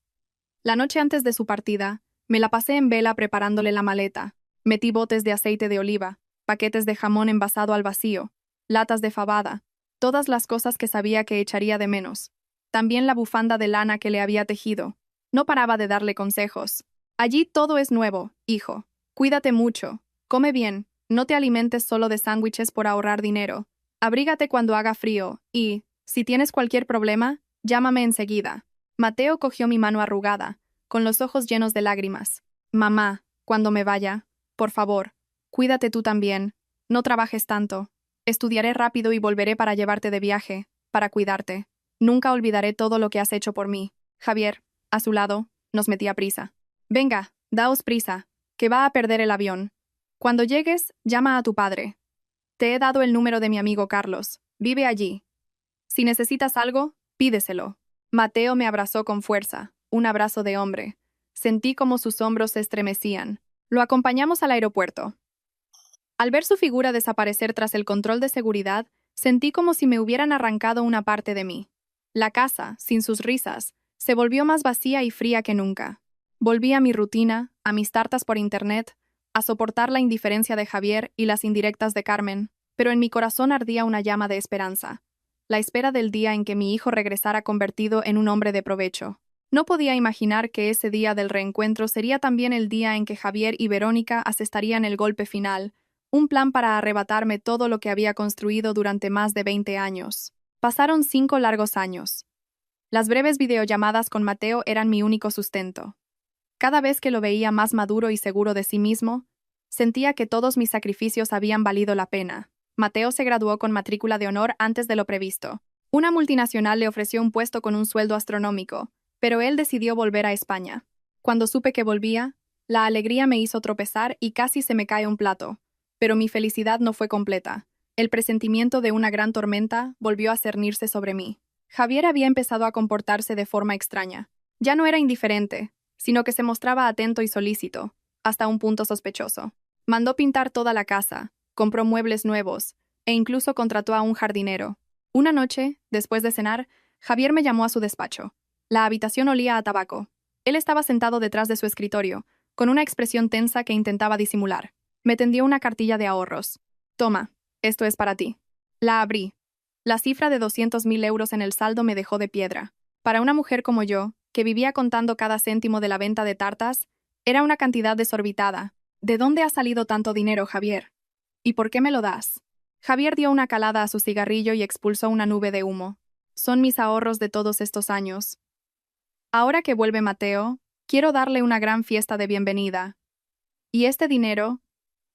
La noche antes de su partida, me la pasé en vela preparándole la maleta. Metí botes de aceite de oliva, paquetes de jamón envasado al vacío, latas de fabada, todas las cosas que sabía que echaría de menos. También la bufanda de lana que le había tejido. No paraba de darle consejos. «Allí todo es nuevo, hijo. Cuídate mucho. Come bien. No te alimentes solo de sándwiches por ahorrar dinero. Abrígate cuando haga frío y, si tienes cualquier problema, llámame enseguida». Mateo cogió mi mano arrugada, con los ojos llenos de lágrimas. «Mamá, cuando me vaya, por favor, cuídate tú también. No trabajes tanto. Estudiaré rápido y volveré para llevarte de viaje, para cuidarte. Nunca olvidaré todo lo que has hecho por mí». Javier, a su lado, nos metía prisa. «Venga, daos prisa, que va a perder el avión. Cuando llegues, llama a tu padre. Te he dado el número de mi amigo Carlos. Vive allí. Si necesitas algo, pídeselo». Mateo me abrazó con fuerza, un abrazo de hombre. Sentí como sus hombros se estremecían. Lo acompañamos al aeropuerto. Al ver su figura desaparecer tras el control de seguridad, sentí como si me hubieran arrancado una parte de mí. La casa, sin sus risas, se volvió más vacía y fría que nunca. Volví a mi rutina, a mis tartas por internet, a soportar la indiferencia de Javier y las indirectas de Carmen, pero en mi corazón ardía una llama de esperanza. La espera del día en que mi hijo regresara convertido en un hombre de provecho. No podía imaginar que ese día del reencuentro sería también el día en que Javier y Verónica asestarían el golpe final, un plan para arrebatarme todo lo que había construido durante más de 20 años. Pasaron 5 largos años. Las breves videollamadas con Mateo eran mi único sustento. Cada vez que lo veía más maduro y seguro de sí mismo, sentía que todos mis sacrificios habían valido la pena. Mateo se graduó con matrícula de honor antes de lo previsto. Una multinacional le ofreció un puesto con un sueldo astronómico, pero él decidió volver a España. Cuando supe que volvía, la alegría me hizo tropezar y casi se me cae un plato. Pero mi felicidad no fue completa. El presentimiento de una gran tormenta volvió a cernirse sobre mí. Javier había empezado a comportarse de forma extraña. Ya no era indiferente, sino que se mostraba atento y solícito, hasta un punto sospechoso. Mandó pintar toda la casa, compró muebles nuevos, e incluso contrató a un jardinero. Una noche, después de cenar, Javier me llamó a su despacho. La habitación olía a tabaco. Él estaba sentado detrás de su escritorio, con una expresión tensa que intentaba disimular. Me tendió una cartilla de ahorros. «Toma, esto es para ti». La abrí. La cifra de 200.000 euros en el saldo me dejó de piedra. Para una mujer como yo, que vivía contando cada céntimo de la venta de tartas, era una cantidad desorbitada. «¿De dónde ha salido tanto dinero, Javier? ¿Y por qué me lo das?». Javier dio una calada a su cigarrillo y expulsó una nube de humo. «Son mis ahorros de todos estos años. Ahora que vuelve Mateo, quiero darle una gran fiesta de bienvenida. Y este dinero,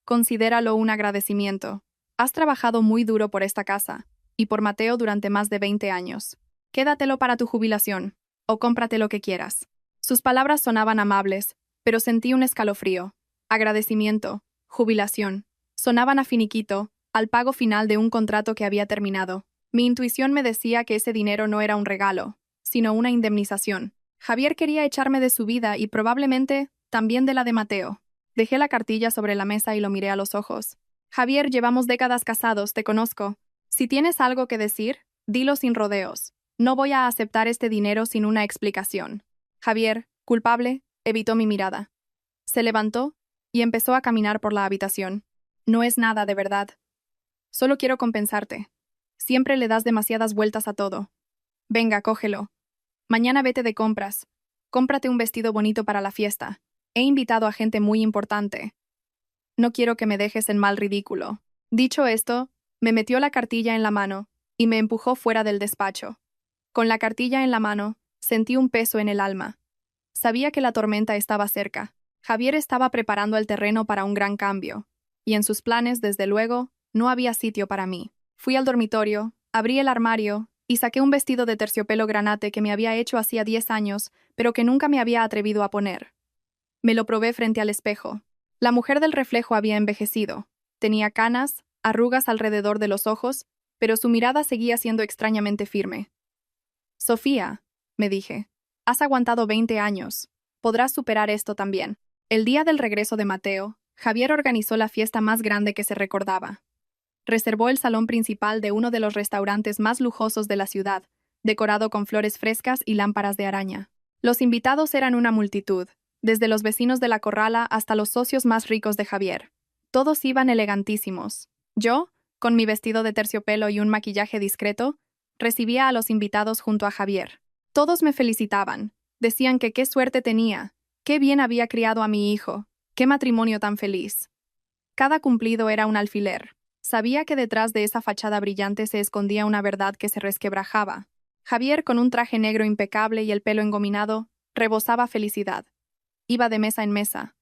considéralo un agradecimiento. Has trabajado muy duro por esta casa, y por Mateo durante más de 20 años. Quédatelo para tu jubilación». o cómprate lo que quieras. Sus palabras sonaban amables, pero sentí un escalofrío. Agradecimiento, jubilación. Sonaban a finiquito, al pago final de un contrato que había terminado. Mi intuición me decía que ese dinero no era un regalo, sino una indemnización. Javier quería echarme de su vida y probablemente también de la de Mateo. Dejé la cartilla sobre la mesa y lo miré a los ojos. Javier, llevamos décadas casados, te conozco. Si tienes algo que decir, dilo sin rodeos. No voy a aceptar este dinero sin una explicación. Javier, culpable, evitó mi mirada. Se levantó y empezó a caminar por la habitación. No es nada, de verdad. Solo quiero compensarte. Siempre le das demasiadas vueltas a todo. Venga, cógelo. Mañana vete de compras. Cómprate un vestido bonito para la fiesta. He invitado a gente muy importante. No quiero que me dejes en mal ridículo. Dicho esto, me metió la cartilla en la mano y me empujó fuera del despacho. Con la cartilla en la mano, sentí un peso en el alma. Sabía que la tormenta estaba cerca. Javier estaba preparando el terreno para un gran cambio, y en sus planes, desde luego, no había sitio para mí. Fui al dormitorio, abrí el armario y saqué un vestido de terciopelo granate que me había hecho hacía 10 años, pero que nunca me había atrevido a poner. Me lo probé frente al espejo. La mujer del reflejo había envejecido. Tenía canas, arrugas alrededor de los ojos, pero su mirada seguía siendo extrañamente firme. Sofía, me dije, has aguantado 20 años. Podrás superar esto también. El día del regreso de Mateo, Javier organizó la fiesta más grande que se recordaba. Reservó el salón principal de uno de los restaurantes más lujosos de la ciudad, decorado con flores frescas y lámparas de araña. Los invitados eran una multitud, desde los vecinos de la corrala hasta los socios más ricos de Javier. Todos iban elegantísimos. Yo, con mi vestido de terciopelo y un maquillaje discreto, recibía a los invitados junto a Javier. Todos me felicitaban. Decían que qué suerte tenía, qué bien había criado a mi hijo, qué matrimonio tan feliz. Cada cumplido era un alfiler. Sabía que detrás de esa fachada brillante se escondía una verdad que se resquebrajaba. Javier, con un traje negro impecable y el pelo engominado, rebosaba felicidad. Iba de mesa en mesa,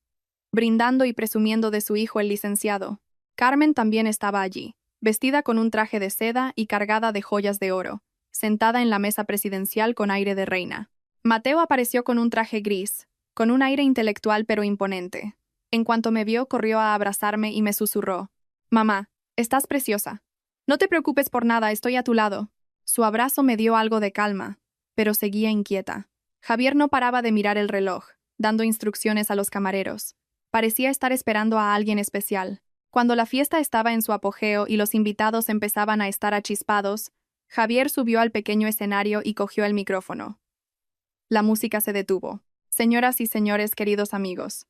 brindando y presumiendo de su hijo el licenciado. Carmen también estaba allí, vestida con un traje de seda y cargada de joyas de oro, sentada en la mesa presidencial con aire de reina. Mateo apareció con un traje gris, con un aire intelectual pero imponente. En cuanto me vio, corrió a abrazarme y me susurró: «Mamá, estás preciosa. No te preocupes por nada, estoy a tu lado». Su abrazo me dio algo de calma, pero seguía inquieta. Javier no paraba de mirar el reloj, dando instrucciones a los camareros. Parecía estar esperando a alguien especial. Cuando la fiesta estaba en su apogeo y los invitados empezaban a estar achispados, Javier subió al pequeño escenario y cogió el micrófono. La música se detuvo. Señoras y señores, queridos amigos,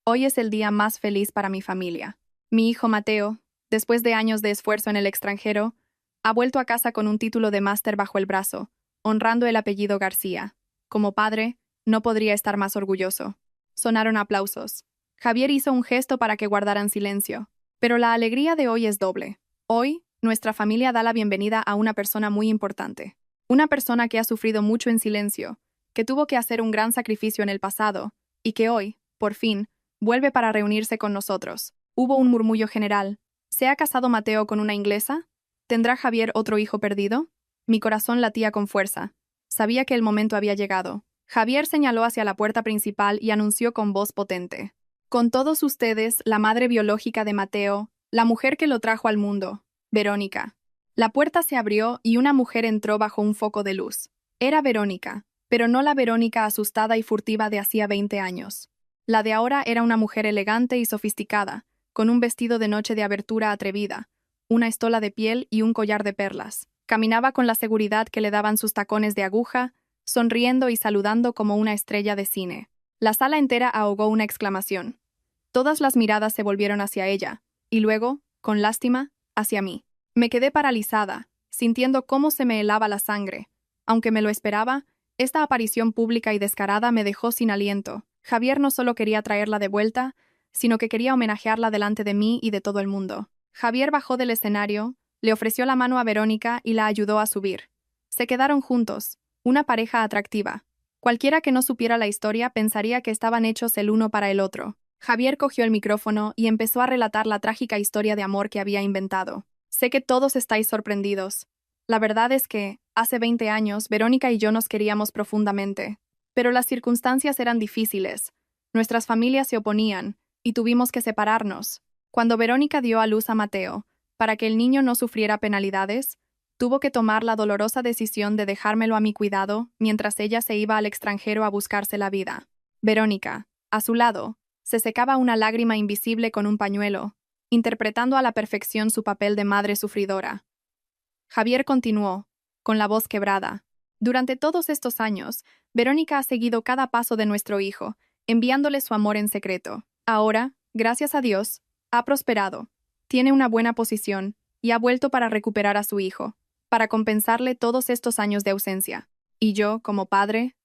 hoy es el día más feliz para mi familia. Mi hijo Mateo, después de años de esfuerzo en el extranjero, ha vuelto a casa con un título de máster bajo el brazo, honrando el apellido García. Como padre, no podría estar más orgulloso. Sonaron aplausos. Javier hizo un gesto para que guardaran silencio. Pero la alegría de hoy es doble. Hoy, nuestra familia da la bienvenida a una persona muy importante. Una persona que ha sufrido mucho en silencio, que tuvo que hacer un gran sacrificio en el pasado, y que hoy, por fin, vuelve para reunirse con nosotros. Hubo un murmullo general. ¿Se ha casado Mateo con una inglesa? ¿Tendrá Javier otro hijo perdido? Mi corazón latía con fuerza. Sabía que el momento había llegado. Javier señaló hacia la puerta principal y anunció con voz potente: «Con todos ustedes, la madre biológica de Mateo, la mujer que lo trajo al mundo, Verónica». La puerta se abrió y una mujer entró bajo un foco de luz. Era Verónica, pero no la Verónica asustada y furtiva de hacía 20 años. La de ahora era una mujer elegante y sofisticada, con un vestido de noche de abertura atrevida, una estola de piel y un collar de perlas. Caminaba con la seguridad que le daban sus tacones de aguja, sonriendo y saludando como una estrella de cine. La sala entera ahogó una exclamación. Todas las miradas se volvieron hacia ella, y luego, con lástima, hacia mí. Me quedé paralizada, sintiendo cómo se me helaba la sangre. Aunque me lo esperaba, esta aparición pública y descarada me dejó sin aliento. Javier no solo quería traerla de vuelta, sino que quería homenajearla delante de mí y de todo el mundo. Javier bajó del escenario, le ofreció la mano a Verónica y la ayudó a subir. Se quedaron juntos, una pareja atractiva. Cualquiera que no supiera la historia pensaría que estaban hechos el uno para el otro. Javier cogió el micrófono y empezó a relatar la trágica historia de amor que había inventado. Sé que todos estáis sorprendidos, La verdad es que, hace 20 años, Verónica y yo nos queríamos profundamente. Pero las circunstancias eran difíciles. Nuestras familias se oponían, y tuvimos que separarnos. Cuando Verónica dio a luz a Mateo, para que el niño no sufriera penalidades, tuvo que tomar la dolorosa decisión de dejármelo a mi cuidado mientras ella se iba al extranjero a buscarse la vida. Verónica, a su lado, se secaba una lágrima invisible con un pañuelo, interpretando a la perfección su papel de madre sufridora. Javier continuó, con la voz quebrada. Durante todos estos años, Verónica ha seguido cada paso de nuestro hijo, enviándole su amor en secreto. Ahora, gracias a Dios, ha prosperado, tiene una buena posición y ha vuelto para recuperar a su hijo, para compensarle todos estos años de ausencia. Y yo, como padre,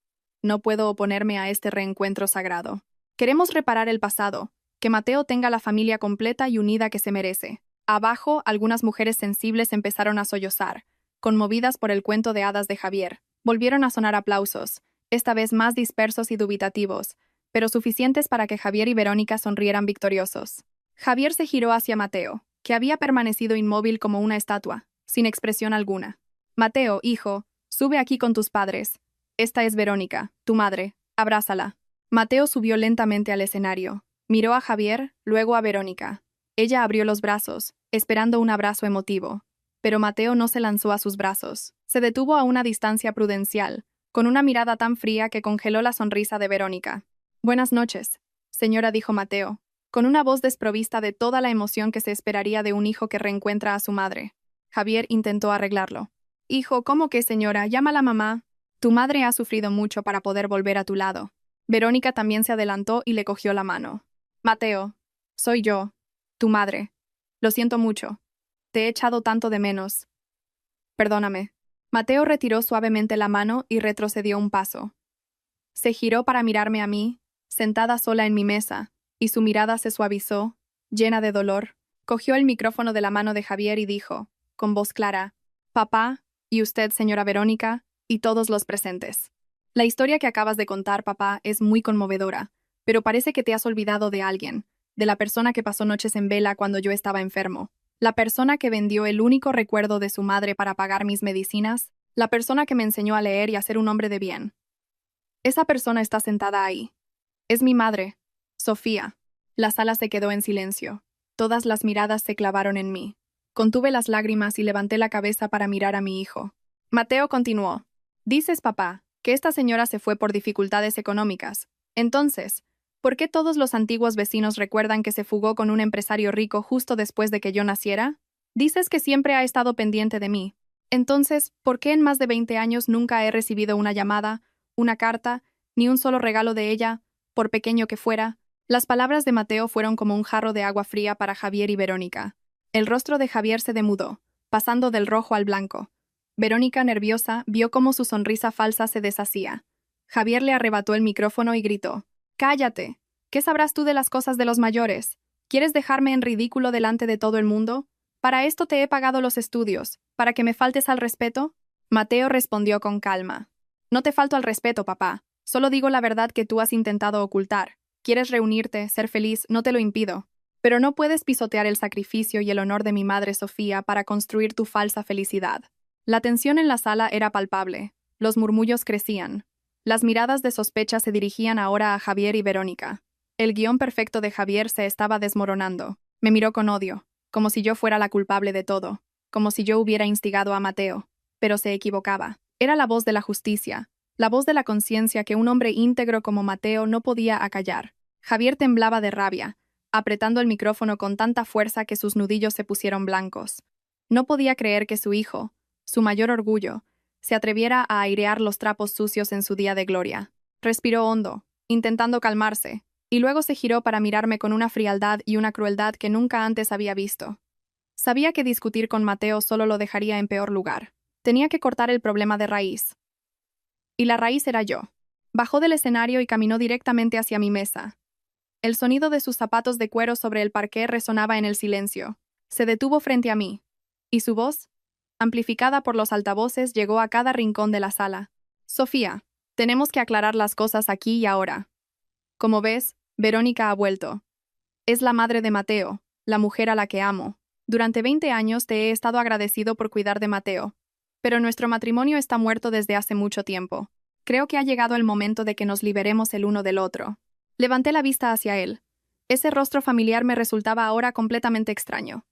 no puedo oponerme a este reencuentro sagrado. Queremos reparar el pasado, que Mateo tenga la familia completa y unida que se merece. Abajo, algunas mujeres sensibles empezaron a sollozar, conmovidas por el cuento de hadas de Javier. Volvieron a sonar aplausos, esta vez más dispersos y dubitativos, pero suficientes para que Javier y Verónica sonrieran victoriosos. Javier se giró hacia Mateo, que había permanecido inmóvil como una estatua, sin expresión alguna. Mateo, hijo, sube aquí con tus padres. Esta es Verónica, tu madre, abrázala. Mateo subió lentamente al escenario. Miró a Javier, luego a Verónica. Ella abrió los brazos, esperando un abrazo emotivo. Pero Mateo no se lanzó a sus brazos. Se detuvo a una distancia prudencial, con una mirada tan fría que congeló la sonrisa de Verónica. Buenas noches, señora, dijo Mateo, con una voz desprovista de toda la emoción que se esperaría de un hijo que reencuentra a su madre. Javier intentó arreglarlo. Hijo, ¿cómo que señora? Llama a la mamá. Tu madre ha sufrido mucho para poder volver a tu lado. Verónica también se adelantó y le cogió la mano. Mateo, soy yo, tu madre. Lo siento mucho. Te he echado tanto de menos. Perdóname. Mateo retiró suavemente la mano y retrocedió un paso. Se giró para mirarme a mí, sentada sola en mi mesa, y su mirada se suavizó, llena de dolor. Cogió el micrófono de la mano de Javier y dijo, con voz clara, «Papá, y usted, señora Verónica, y todos los presentes. La historia que acabas de contar, papá, es muy conmovedora, pero parece que te has olvidado de alguien, de la persona que pasó noches en vela cuando yo estaba enfermo, la persona que vendió el único recuerdo de su madre para pagar mis medicinas, la persona que me enseñó a leer y a ser un hombre de bien. Esa persona está sentada ahí. Es mi madre, Sofía». La sala se quedó en silencio. Todas las miradas se clavaron en mí. Contuve las lágrimas y levanté la cabeza para mirar a mi hijo. Mateo continuó. «Dices, papá, que esta señora se fue por dificultades económicas. Entonces, ¿por qué todos los antiguos vecinos recuerdan que se fugó con un empresario rico justo después de que yo naciera? Dices que siempre ha estado pendiente de mí. Entonces, ¿por qué en más de 20 años nunca he recibido una llamada, una carta, ni un solo regalo de ella, por pequeño que fuera?» Las palabras de Mateo fueron como un jarro de agua fría para Javier y Verónica. El rostro de Javier se demudó, pasando del rojo al blanco. Verónica, nerviosa, vio cómo su sonrisa falsa se deshacía. Javier le arrebató el micrófono y gritó, «¡Cállate! ¿Qué sabrás tú de las cosas de los mayores? ¿Quieres dejarme en ridículo delante de todo el mundo? ¿Para esto te he pagado los estudios? ¿Para que me faltes al respeto?» Mateo respondió con calma, «No te falto al respeto, papá. Solo digo la verdad que tú has intentado ocultar. Quieres reunirte, ser feliz, no te lo impido. Pero no puedes pisotear el sacrificio y el honor de mi madre Sofía para construir tu falsa felicidad». La tensión en la sala era palpable. Los murmullos crecían. Las miradas de sospecha se dirigían ahora a Javier y Verónica. El guión perfecto de Javier se estaba desmoronando. Me miró con odio, como si yo fuera la culpable de todo, como si yo hubiera instigado a Mateo. Pero se equivocaba. Era la voz de la justicia, la voz de la conciencia que un hombre íntegro como Mateo no podía acallar. Javier temblaba de rabia, apretando el micrófono con tanta fuerza que sus nudillos se pusieron blancos. No podía creer que su hijo, su mayor orgullo, se atreviera a airear los trapos sucios en su día de gloria. Respiró hondo, intentando calmarse, y luego se giró para mirarme con una frialdad y una crueldad que nunca antes había visto. Sabía que discutir con Mateo solo lo dejaría en peor lugar. Tenía que cortar el problema de raíz. Y la raíz era yo. Bajó del escenario y caminó directamente hacia mi mesa. El sonido de sus zapatos de cuero sobre el parqué resonaba en el silencio. Se detuvo frente a mí. Y su voz, amplificada por los altavoces, llegó a cada rincón de la sala. «Sofía, tenemos que aclarar las cosas aquí y ahora. Como ves, Verónica ha vuelto. Es la madre de Mateo, la mujer a la que amo. Durante 20 años te he estado agradecido por cuidar de Mateo. Pero nuestro matrimonio está muerto desde hace mucho tiempo. Creo que ha llegado el momento de que nos liberemos el uno del otro. Levanté la vista hacia él. Ese rostro familiar me resultaba ahora completamente extraño.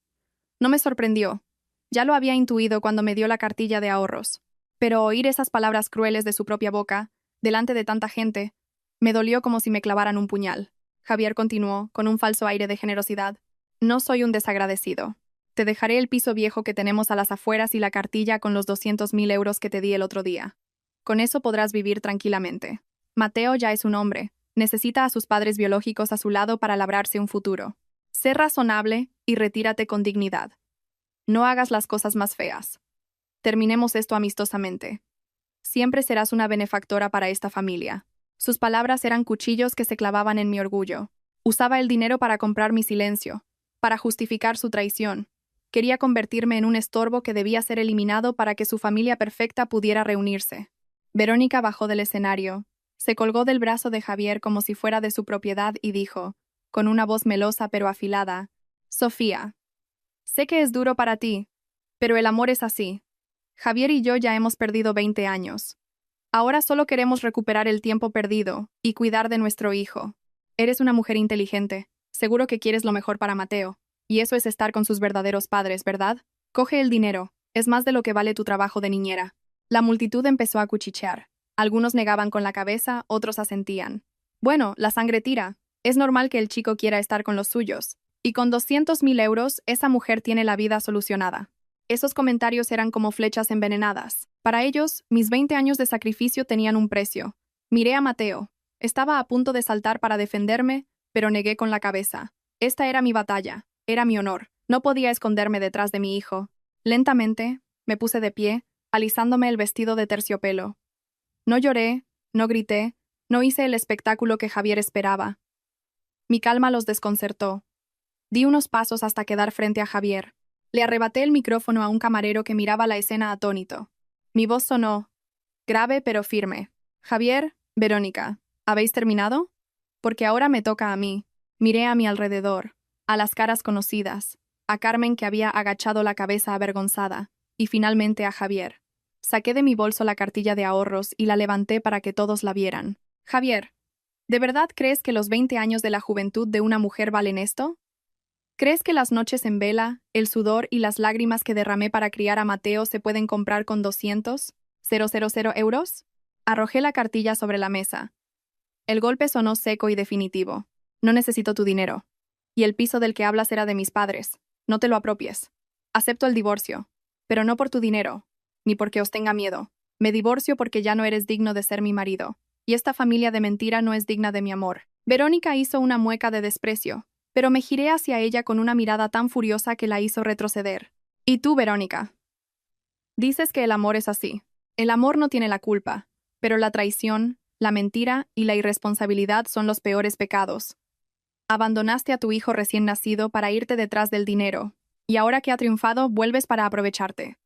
No me sorprendió. Ya lo había intuido cuando me dio la cartilla de ahorros. Pero oír esas palabras crueles de su propia boca, delante de tanta gente, me dolió como si me clavaran un puñal. Javier continuó, con un falso aire de generosidad. No soy un desagradecido. Te dejaré el piso viejo que tenemos a las afueras y la cartilla con los 200.000 euros que te di el otro día. Con eso podrás vivir tranquilamente. Mateo ya es un hombre. Necesita a sus padres biológicos a su lado para labrarse un futuro. Sé razonable y retírate con dignidad. No hagas las cosas más feas. Terminemos esto amistosamente. Siempre serás una benefactora para esta familia. Sus palabras eran cuchillos que se clavaban en mi orgullo. Usaba el dinero para comprar mi silencio, para justificar su traición. Quería convertirme en un estorbo que debía ser eliminado para que su familia perfecta pudiera reunirse. Verónica bajó del escenario, se colgó del brazo de Javier como si fuera de su propiedad y dijo, con una voz melosa pero afilada, «Sofía, sé que es duro para ti, pero el amor es así. Javier y yo ya hemos perdido 20 años. Ahora solo queremos recuperar el tiempo perdido y cuidar de nuestro hijo. Eres una mujer inteligente. Seguro que quieres lo mejor para Mateo. Y eso es estar con sus verdaderos padres, ¿verdad? Coge el dinero. Es más de lo que vale tu trabajo de niñera». La multitud empezó a cuchichear. Algunos negaban con la cabeza, otros asentían. Bueno, la sangre tira. Es normal que el chico quiera estar con los suyos. Y con 200.000 euros, esa mujer tiene la vida solucionada. Esos comentarios eran como flechas envenenadas. Para ellos, mis 20 años de sacrificio tenían un precio. Miré a Mateo. Estaba a punto de saltar para defenderme, pero negué con la cabeza. Esta era mi batalla. Era mi honor. No podía esconderme detrás de mi hijo. Lentamente, me puse de pie, alisándome el vestido de terciopelo. No lloré, no grité, no hice el espectáculo que Javier esperaba. Mi calma los desconcertó. Di unos pasos hasta quedar frente a Javier. Le arrebaté el micrófono a un camarero que miraba la escena atónito. Mi voz sonó, grave pero firme. «Javier, Verónica, ¿habéis terminado? Porque ahora me toca a mí». Miré a mi alrededor, a las caras conocidas, a Carmen que había agachado la cabeza avergonzada, y finalmente a Javier. Saqué de mi bolso la cartilla de ahorros y la levanté para que todos la vieran. «Javier, ¿de verdad crees que los 20 años de la juventud de una mujer valen esto? ¿Crees que las noches en vela, el sudor y las lágrimas que derramé para criar a Mateo se pueden comprar con 200.000 euros?» Arrojé la cartilla sobre la mesa. El golpe sonó seco y definitivo. «No necesito tu dinero. Y el piso del que hablas era de mis padres. No te lo apropies. Acepto el divorcio. Pero no por tu dinero, ni porque os tenga miedo. Me divorcio porque ya no eres digno de ser mi marido. Y esta familia de mentira no es digna de mi amor». Verónica hizo una mueca de desprecio, pero me giré hacia ella con una mirada tan furiosa que la hizo retroceder. «¿Y tú, Verónica? Dices que el amor es así. El amor no tiene la culpa, pero la traición, la mentira y la irresponsabilidad son los peores pecados. Abandonaste a tu hijo recién nacido para irte detrás del dinero, y ahora que ha triunfado, vuelves para aprovecharte.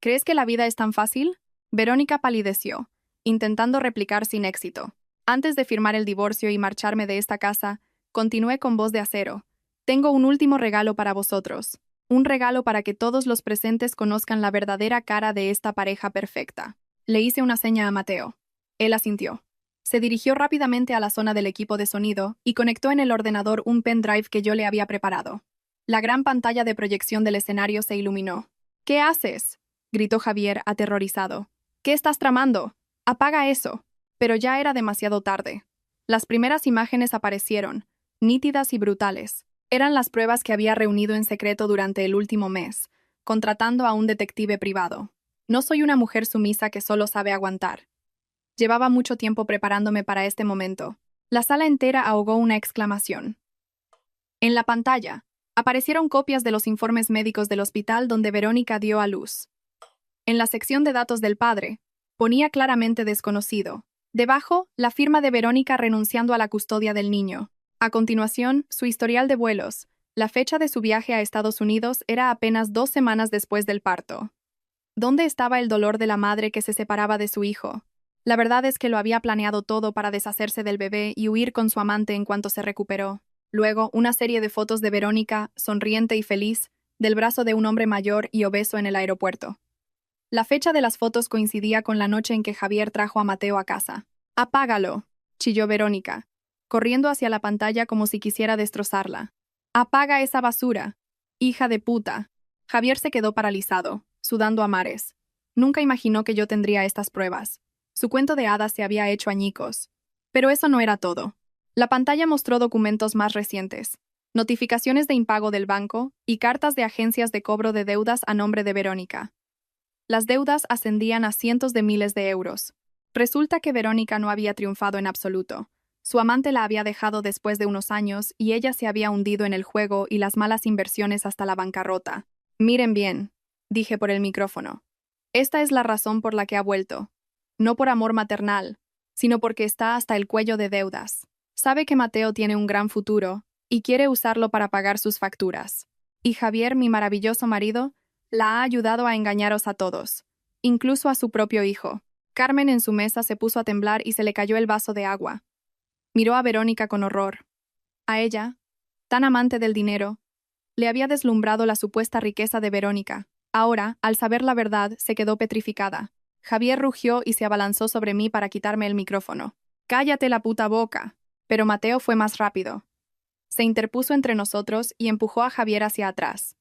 ¿Crees que la vida es tan fácil?» Verónica palideció, intentando replicar sin éxito. Antes de firmar el divorcio y marcharme de esta casa, continué con voz de acero. «Tengo un último regalo para vosotros. Un regalo para que todos los presentes conozcan la verdadera cara de esta pareja perfecta». Le hice una seña a Mateo. Él asintió. Se dirigió rápidamente a la zona del equipo de sonido y conectó en el ordenador un pendrive que yo le había preparado. La gran pantalla de proyección del escenario se iluminó. «¿Qué haces?», gritó Javier, aterrorizado. «¿Qué estás tramando? Apaga eso». Pero ya era demasiado tarde. Las primeras imágenes aparecieron, nítidas y brutales. Eran las pruebas que había reunido en secreto durante el último mes, contratando a un detective privado. No soy una mujer sumisa que solo sabe aguantar. Llevaba mucho tiempo preparándome para este momento. La sala entera ahogó una exclamación. En la pantalla, aparecieron copias de los informes médicos del hospital donde Verónica dio a luz. En la sección de datos del padre, ponía claramente desconocido. Debajo, la firma de Verónica renunciando a la custodia del niño. A continuación, su historial de vuelos. La fecha de su viaje a Estados Unidos era apenas 2 semanas después del parto. ¿Dónde estaba el dolor de la madre que se separaba de su hijo? La verdad es que lo había planeado todo para deshacerse del bebé y huir con su amante en cuanto se recuperó. Luego, una serie de fotos de Verónica, sonriente y feliz, del brazo de un hombre mayor y obeso en el aeropuerto. La fecha de las fotos coincidía con la noche en que Javier trajo a Mateo a casa. «Apágalo», chilló Verónica, corriendo hacia la pantalla como si quisiera destrozarla. «Apaga esa basura, hija de puta». Javier se quedó paralizado, sudando a mares. Nunca imaginó que yo tendría estas pruebas. Su cuento de hadas se había hecho añicos. Pero eso no era todo. La pantalla mostró documentos más recientes, notificaciones de impago del banco y cartas de agencias de cobro de deudas a nombre de Verónica. Las deudas ascendían a cientos de miles de euros. Resulta que Verónica no había triunfado en absoluto. Su amante la había dejado después de unos años y ella se había hundido en el juego y las malas inversiones hasta la bancarrota. «Miren bien», dije por el micrófono. «Esta es la razón por la que ha vuelto. No por amor maternal, sino porque está hasta el cuello de deudas. Sabe que Mateo tiene un gran futuro y quiere usarlo para pagar sus facturas. Y Javier, mi maravilloso marido, la ha ayudado a engañaros a todos, incluso a su propio hijo». Carmen en su mesa se puso a temblar y se le cayó el vaso de agua. Miró a Verónica con horror. A ella, tan amante del dinero, le había deslumbrado la supuesta riqueza de Verónica. Ahora, al saber la verdad, se quedó petrificada. Javier rugió y se abalanzó sobre mí para quitarme el micrófono. «¡Cállate la puta boca!». Pero Mateo fue más rápido. Se interpuso entre nosotros y empujó a Javier hacia atrás.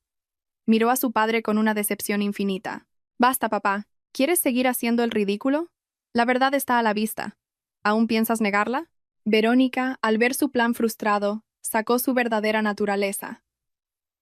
Miró a su padre con una decepción infinita. «Basta, papá. ¿Quieres seguir haciendo el ridículo? La verdad está a la vista. ¿Aún piensas negarla?». Verónica, al ver su plan frustrado, sacó su verdadera naturaleza.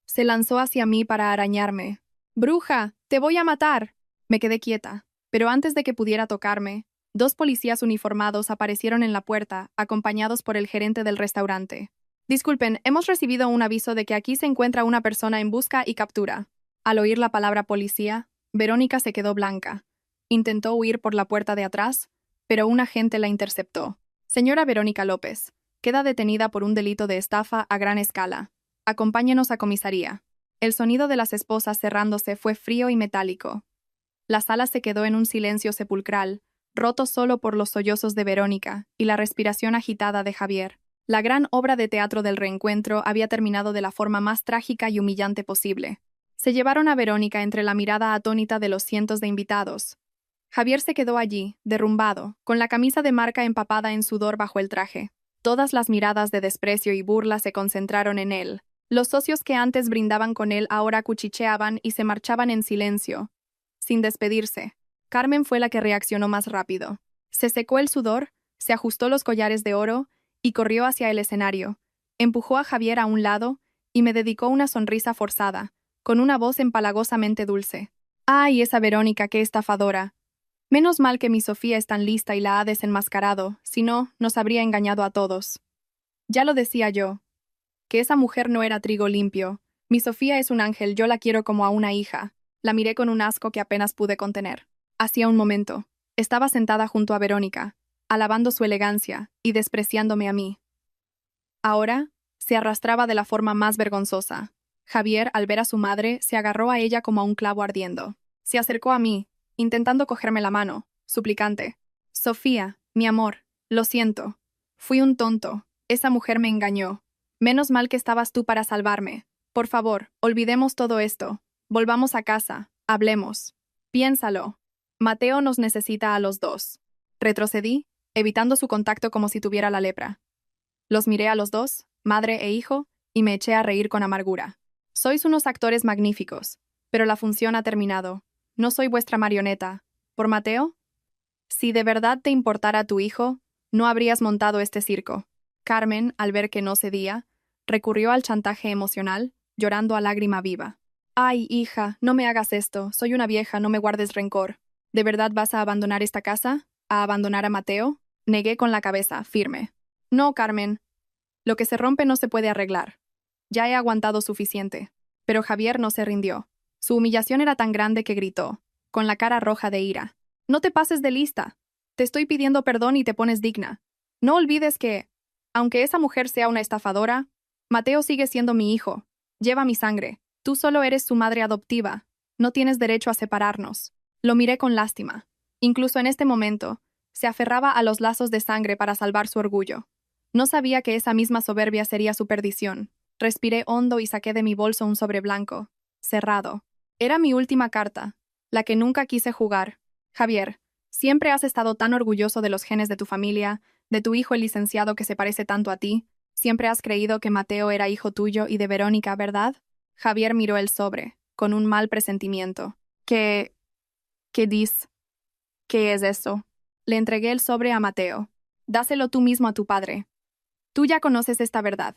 Se lanzó hacia mí para arañarme. «¡Bruja! ¡Te voy a matar!». Me quedé quieta, pero antes de que pudiera tocarme, 2 policías uniformados aparecieron en la puerta, acompañados por el gerente del restaurante. «Disculpen, hemos recibido un aviso de que aquí se encuentra una persona en busca y captura». Al oír la palabra policía, Verónica se quedó blanca. Intentó huir por la puerta de atrás, pero un agente la interceptó. «Señora Verónica López, queda detenida por un delito de estafa a gran escala. Acompáñenos a comisaría». El sonido de las esposas cerrándose fue frío y metálico. La sala se quedó en un silencio sepulcral, roto solo por los sollozos de Verónica y la respiración agitada de Javier. La gran obra de teatro del reencuentro había terminado de la forma más trágica y humillante posible. Se llevaron a Verónica entre la mirada atónita de los cientos de invitados. Javier se quedó allí, derrumbado, con la camisa de marca empapada en sudor bajo el traje. Todas las miradas de desprecio y burla se concentraron en él. Los socios que antes brindaban con él ahora cuchicheaban y se marchaban en silencio, sin despedirse. Carmen fue la que reaccionó más rápido. Se secó el sudor, se ajustó los collares de oro y corrió hacia el escenario. Empujó a Javier a un lado y me dedicó una sonrisa forzada, con una voz empalagosamente dulce. «¡Ay, esa Verónica, qué estafadora! Menos mal que mi Sofía es tan lista y la ha desenmascarado, si no, nos habría engañado a todos. Ya lo decía yo, que esa mujer no era trigo limpio. Mi Sofía es un ángel, yo la quiero como a una hija». La miré con un asco que apenas pude contener. Hacía un momento, estaba sentada junto a Verónica, alabando su elegancia y despreciándome a mí. Ahora, se arrastraba de la forma más vergonzosa. Javier, al ver a su madre, se agarró a ella como a un clavo ardiendo. Se acercó a mí, intentando cogerme la mano, suplicante. «Sofía, mi amor, lo siento. Fui un tonto. Esa mujer me engañó. Menos mal que estabas tú para salvarme. Por favor, olvidemos todo esto. Volvamos a casa, hablemos. Piénsalo. Mateo nos necesita a los dos». Retrocedí, evitando su contacto como si tuviera la lepra. Los miré a los dos, madre e hijo, y me eché a reír con amargura. «Sois unos actores magníficos, pero la función ha terminado. No soy vuestra marioneta. ¿Por Mateo? Si de verdad te importara tu hijo, no habrías montado este circo». Carmen, al ver que no cedía, recurrió al chantaje emocional, llorando a lágrima viva. «Ay, hija, no me hagas esto. Soy una vieja, no me guardes rencor. ¿De verdad vas a abandonar esta casa? ¿A abandonar a Mateo?». Negué con la cabeza, firme. «No, Carmen. Lo que se rompe no se puede arreglar. Ya he aguantado suficiente». Pero Javier no se rindió. Su humillación era tan grande que gritó, con la cara roja de ira. «No te pases de lista. Te estoy pidiendo perdón y te pones digna. No olvides que, aunque esa mujer sea una estafadora, Mateo sigue siendo mi hijo. Lleva mi sangre. Tú solo eres su madre adoptiva. No tienes derecho a separarnos». Lo miré con lástima. Incluso en este momento, se aferraba a los lazos de sangre para salvar su orgullo. No sabía que esa misma soberbia sería su perdición. Respiré hondo y saqué de mi bolso un sobre blanco, cerrado. Era mi última carta, la que nunca quise jugar. Javier, siempre has estado tan orgulloso de los genes de tu familia, de tu hijo el licenciado que se parece tanto a ti. Siempre has creído que Mateo era hijo tuyo y de Verónica, ¿verdad? Javier miró el sobre, con un mal presentimiento. ¿Qué dices? ¿Qué es eso? Le entregué el sobre a Mateo. Dáselo tú mismo a tu padre. Tú ya conoces esta verdad.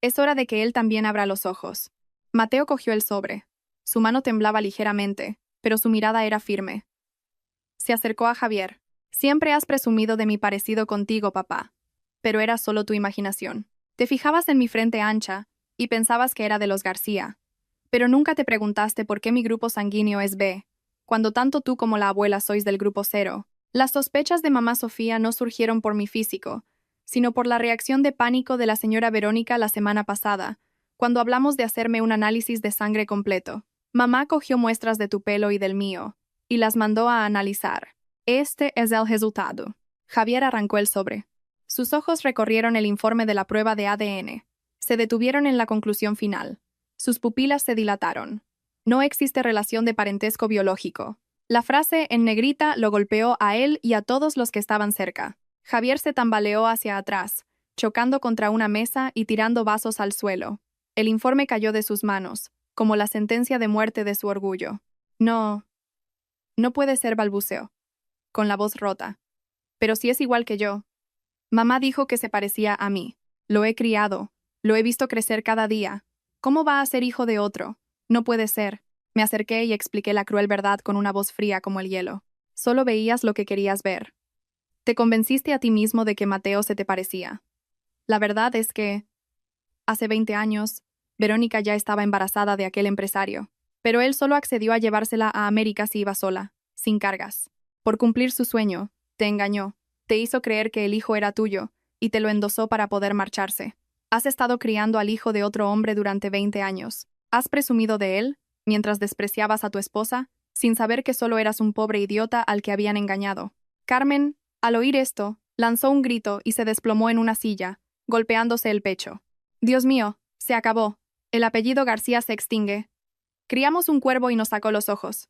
Es hora de que él también abra los ojos. Mateo cogió el sobre. Su mano temblaba ligeramente, pero su mirada era firme. Se acercó a Javier. Siempre has presumido de mi parecido contigo, papá. Pero era solo tu imaginación. Te fijabas en mi frente ancha y pensabas que era de los García. Pero nunca te preguntaste por qué mi grupo sanguíneo es B, cuando tanto tú como la abuela sois del grupo 0. Las sospechas de mamá Sofía no surgieron por mi físico, sino por la reacción de pánico de la señora Verónica la semana pasada, cuando hablamos de hacerme un análisis de sangre completo. Mamá cogió muestras de tu pelo y del mío, y las mandó a analizar. Este es el resultado. Javier arrancó el sobre. Sus ojos recorrieron el informe de la prueba de ADN. Se detuvieron en la conclusión final. Sus pupilas se dilataron. No existe relación de parentesco biológico. La frase en negrita lo golpeó a él y a todos los que estaban cerca. Javier se tambaleó hacia atrás, chocando contra una mesa y tirando vasos al suelo. El informe cayó de sus manos, como la sentencia de muerte de su orgullo. No puede ser, balbuceó, con la voz rota. Pero si es igual que yo. Mamá dijo que se parecía a mí. Lo he criado. Lo he visto crecer cada día. ¿Cómo va a ser hijo de otro? No puede ser. Me acerqué y expliqué la cruel verdad con una voz fría como el hielo. Solo veías lo que querías ver. Te convenciste a ti mismo de que Mateo se te parecía. La verdad es que, hace 20 años, Verónica ya estaba embarazada de aquel empresario, pero él solo accedió a llevársela a América si iba sola, sin cargas. Por cumplir su sueño, te engañó, te hizo creer que el hijo era tuyo, y te lo endosó para poder marcharse. Has estado criando al hijo de otro hombre durante 20 años. Has presumido de él, mientras despreciabas a tu esposa, sin saber que solo eras un pobre idiota al que habían engañado. Carmen, al oír esto, lanzó un grito y se desplomó en una silla, golpeándose el pecho. Dios mío, se acabó. El apellido García se extingue. Criamos un cuervo y nos sacó los ojos.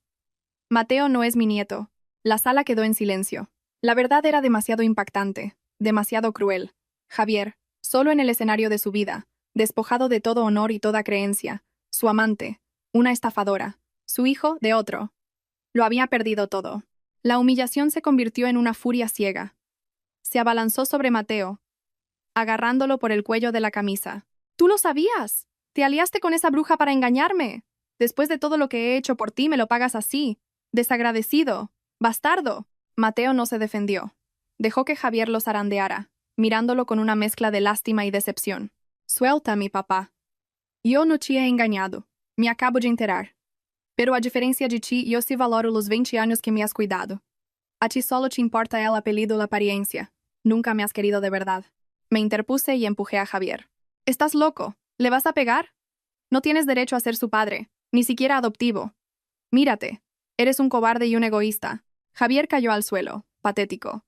Mateo no es mi nieto. La sala quedó en silencio. La verdad era demasiado impactante, demasiado cruel. Javier, solo en el escenario de su vida, despojado de todo honor y toda creencia, su amante, una estafadora, su hijo de otro. Lo había perdido todo. La humillación se convirtió en una furia ciega. Se abalanzó sobre Mateo, agarrándolo por el cuello de la camisa. ¡Tú lo sabías! ¡Te aliaste con esa bruja para engañarme! Después de todo lo que he hecho por ti, me lo pagas así. Desagradecido. Bastardo. Mateo no se defendió. Dejó que Javier lo zarandeara, mirándolo con una mezcla de lástima y decepción. Suelta, mi papá. Yo no te he engañado. Me acabo de enterar. Pero a diferencia de ti, yo sí valoro los 20 años que me has cuidado. A ti solo te importa el apellido o la apariencia. Nunca me has querido de verdad. Me interpuse y empujé a Javier. ¿Estás loco? ¿Le vas a pegar? No tienes derecho a ser su padre, ni siquiera adoptivo. Mírate. Eres un cobarde y un egoísta. Javier cayó al suelo, patético.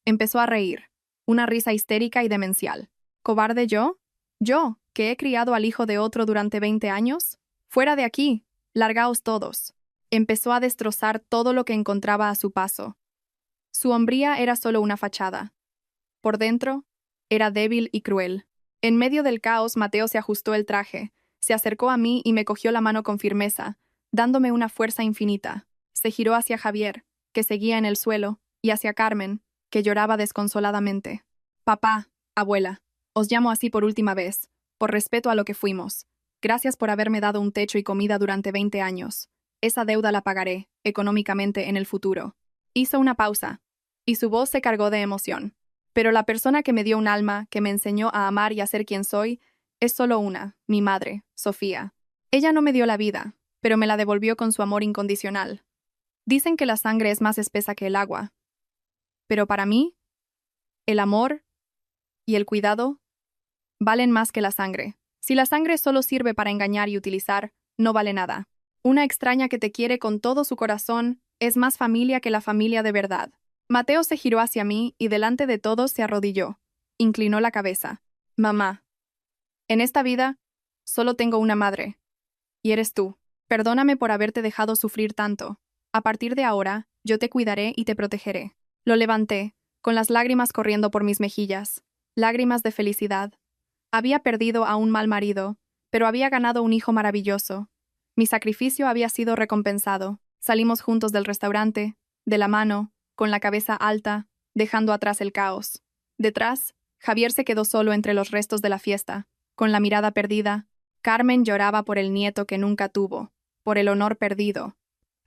Empezó a reír, una risa histérica y demencial. ¿Cobarde yo? ¿Yo, que he criado al hijo de otro durante 20 años? ¡Fuera de aquí! ¡Largaos todos! Empezó a destrozar todo lo que encontraba a su paso. Su hombría era solo una fachada. Por dentro, era débil y cruel. En medio del caos, Mateo se ajustó el traje, se acercó a mí y me cogió la mano con firmeza, dándome una fuerza infinita. Se giró hacia Javier, que seguía en el suelo, y hacia Carmen, que lloraba desconsoladamente. Papá, abuela, os llamo así por última vez, por respeto a lo que fuimos. Gracias por haberme dado un techo y comida durante 20 años. Esa deuda la pagaré, económicamente, en el futuro. Hizo una pausa, y su voz se cargó de emoción. Pero la persona que me dio un alma, que me enseñó a amar y a ser quien soy, es solo una, mi madre, Sofía. Ella no me dio la vida, pero me la devolvió con su amor incondicional. Dicen que la sangre es más espesa que el agua. Pero para mí, el amor y el cuidado valen más que la sangre. Si la sangre solo sirve para engañar y utilizar, no vale nada. Una extraña que te quiere con todo su corazón es más familia que la familia de verdad. Mateo se giró hacia mí y delante de todos se arrodilló. Inclinó la cabeza. Mamá. En esta vida, solo tengo una madre. Y eres tú. Perdóname por haberte dejado sufrir tanto. A partir de ahora, yo te cuidaré y te protegeré. Lo levanté, con las lágrimas corriendo por mis mejillas. Lágrimas de felicidad. Había perdido a un mal marido, pero había ganado un hijo maravilloso. Mi sacrificio había sido recompensado. Salimos juntos del restaurante, de la mano, con la cabeza alta, dejando atrás el caos. Detrás, Javier se quedó solo entre los restos de la fiesta, con la mirada perdida. Carmen lloraba por el nieto que nunca tuvo, por el honor perdido.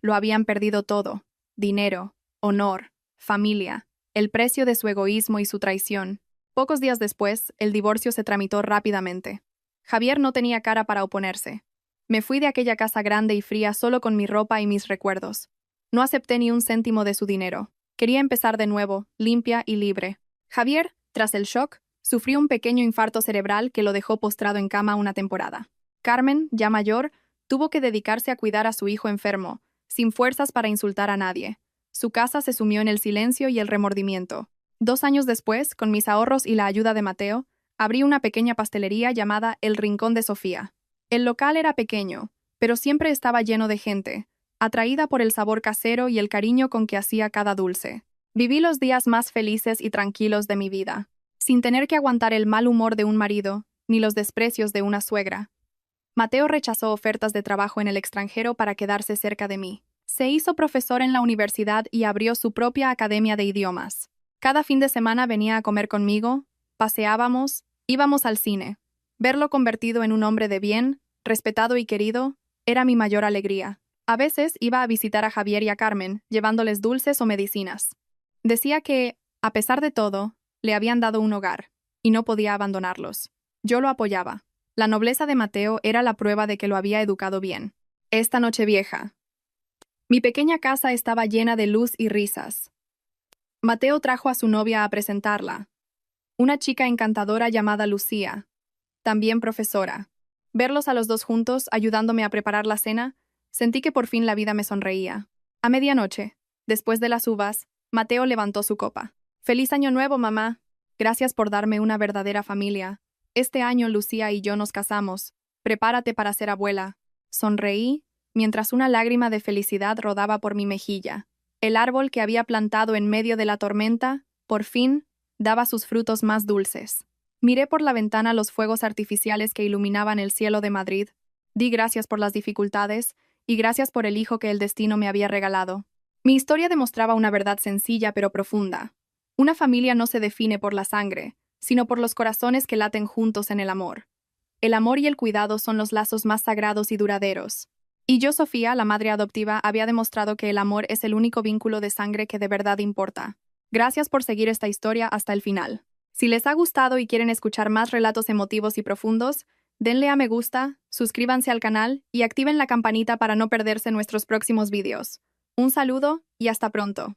Lo habían perdido todo: dinero, honor, familia, el precio de su egoísmo y su traición. Pocos días después, el divorcio se tramitó rápidamente. Javier no tenía cara para oponerse. Me fui de aquella casa grande y fría solo con mi ropa y mis recuerdos. No acepté ni un céntimo de su dinero. Quería empezar de nuevo, limpia y libre. Javier, tras el shock, sufrió un pequeño infarto cerebral que lo dejó postrado en cama una temporada. Carmen, ya mayor, tuvo que dedicarse a cuidar a su hijo enfermo, sin fuerzas para insultar a nadie. Su casa se sumió en el silencio y el remordimiento. 2 años después, con mis ahorros y la ayuda de Mateo, abrí una pequeña pastelería llamada El Rincón de Sofía. El local era pequeño, pero siempre estaba lleno de gente, atraída por el sabor casero y el cariño con que hacía cada dulce. Viví los días más felices y tranquilos de mi vida, sin tener que aguantar el mal humor de un marido, ni los desprecios de una suegra. Mateo rechazó ofertas de trabajo en el extranjero para quedarse cerca de mí. Se hizo profesor en la universidad y abrió su propia academia de idiomas. Cada fin de semana venía a comer conmigo, paseábamos, íbamos al cine. Verlo convertido en un hombre de bien, respetado y querido, era mi mayor alegría. A veces iba a visitar a Javier y a Carmen, llevándoles dulces o medicinas. Decía que, a pesar de todo, le habían dado un hogar, y no podía abandonarlos. Yo lo apoyaba. La nobleza de Mateo era la prueba de que lo había educado bien. Esta noche vieja. Mi pequeña casa estaba llena de luz y risas. Mateo trajo a su novia a presentarla, una chica encantadora llamada Lucía, también profesora. Verlos a los dos juntos, ayudándome a preparar la cena, sentí que por fin la vida me sonreía. A medianoche, después de las uvas, Mateo levantó su copa. «Feliz año nuevo, mamá. Gracias por darme una verdadera familia. Este año Lucía y yo nos casamos. Prepárate para ser abuela». Sonreí, mientras una lágrima de felicidad rodaba por mi mejilla. El árbol que había plantado en medio de la tormenta, por fin, daba sus frutos más dulces. Miré por la ventana los fuegos artificiales que iluminaban el cielo de Madrid. Di gracias por las dificultades y gracias por el hijo que el destino me había regalado. Mi historia demostraba una verdad sencilla pero profunda. Una familia no se define por la sangre, sino por los corazones que laten juntos en el amor. El amor y el cuidado son los lazos más sagrados y duraderos. Y yo, Sofía, la madre adoptiva, había demostrado que el amor es el único vínculo de sangre que de verdad importa. Gracias por seguir esta historia hasta el final. Si les ha gustado y quieren escuchar más relatos emotivos y profundos, denle a me gusta, suscríbanse al canal y activen la campanita para no perderse nuestros próximos vídeos. Un saludo y hasta pronto.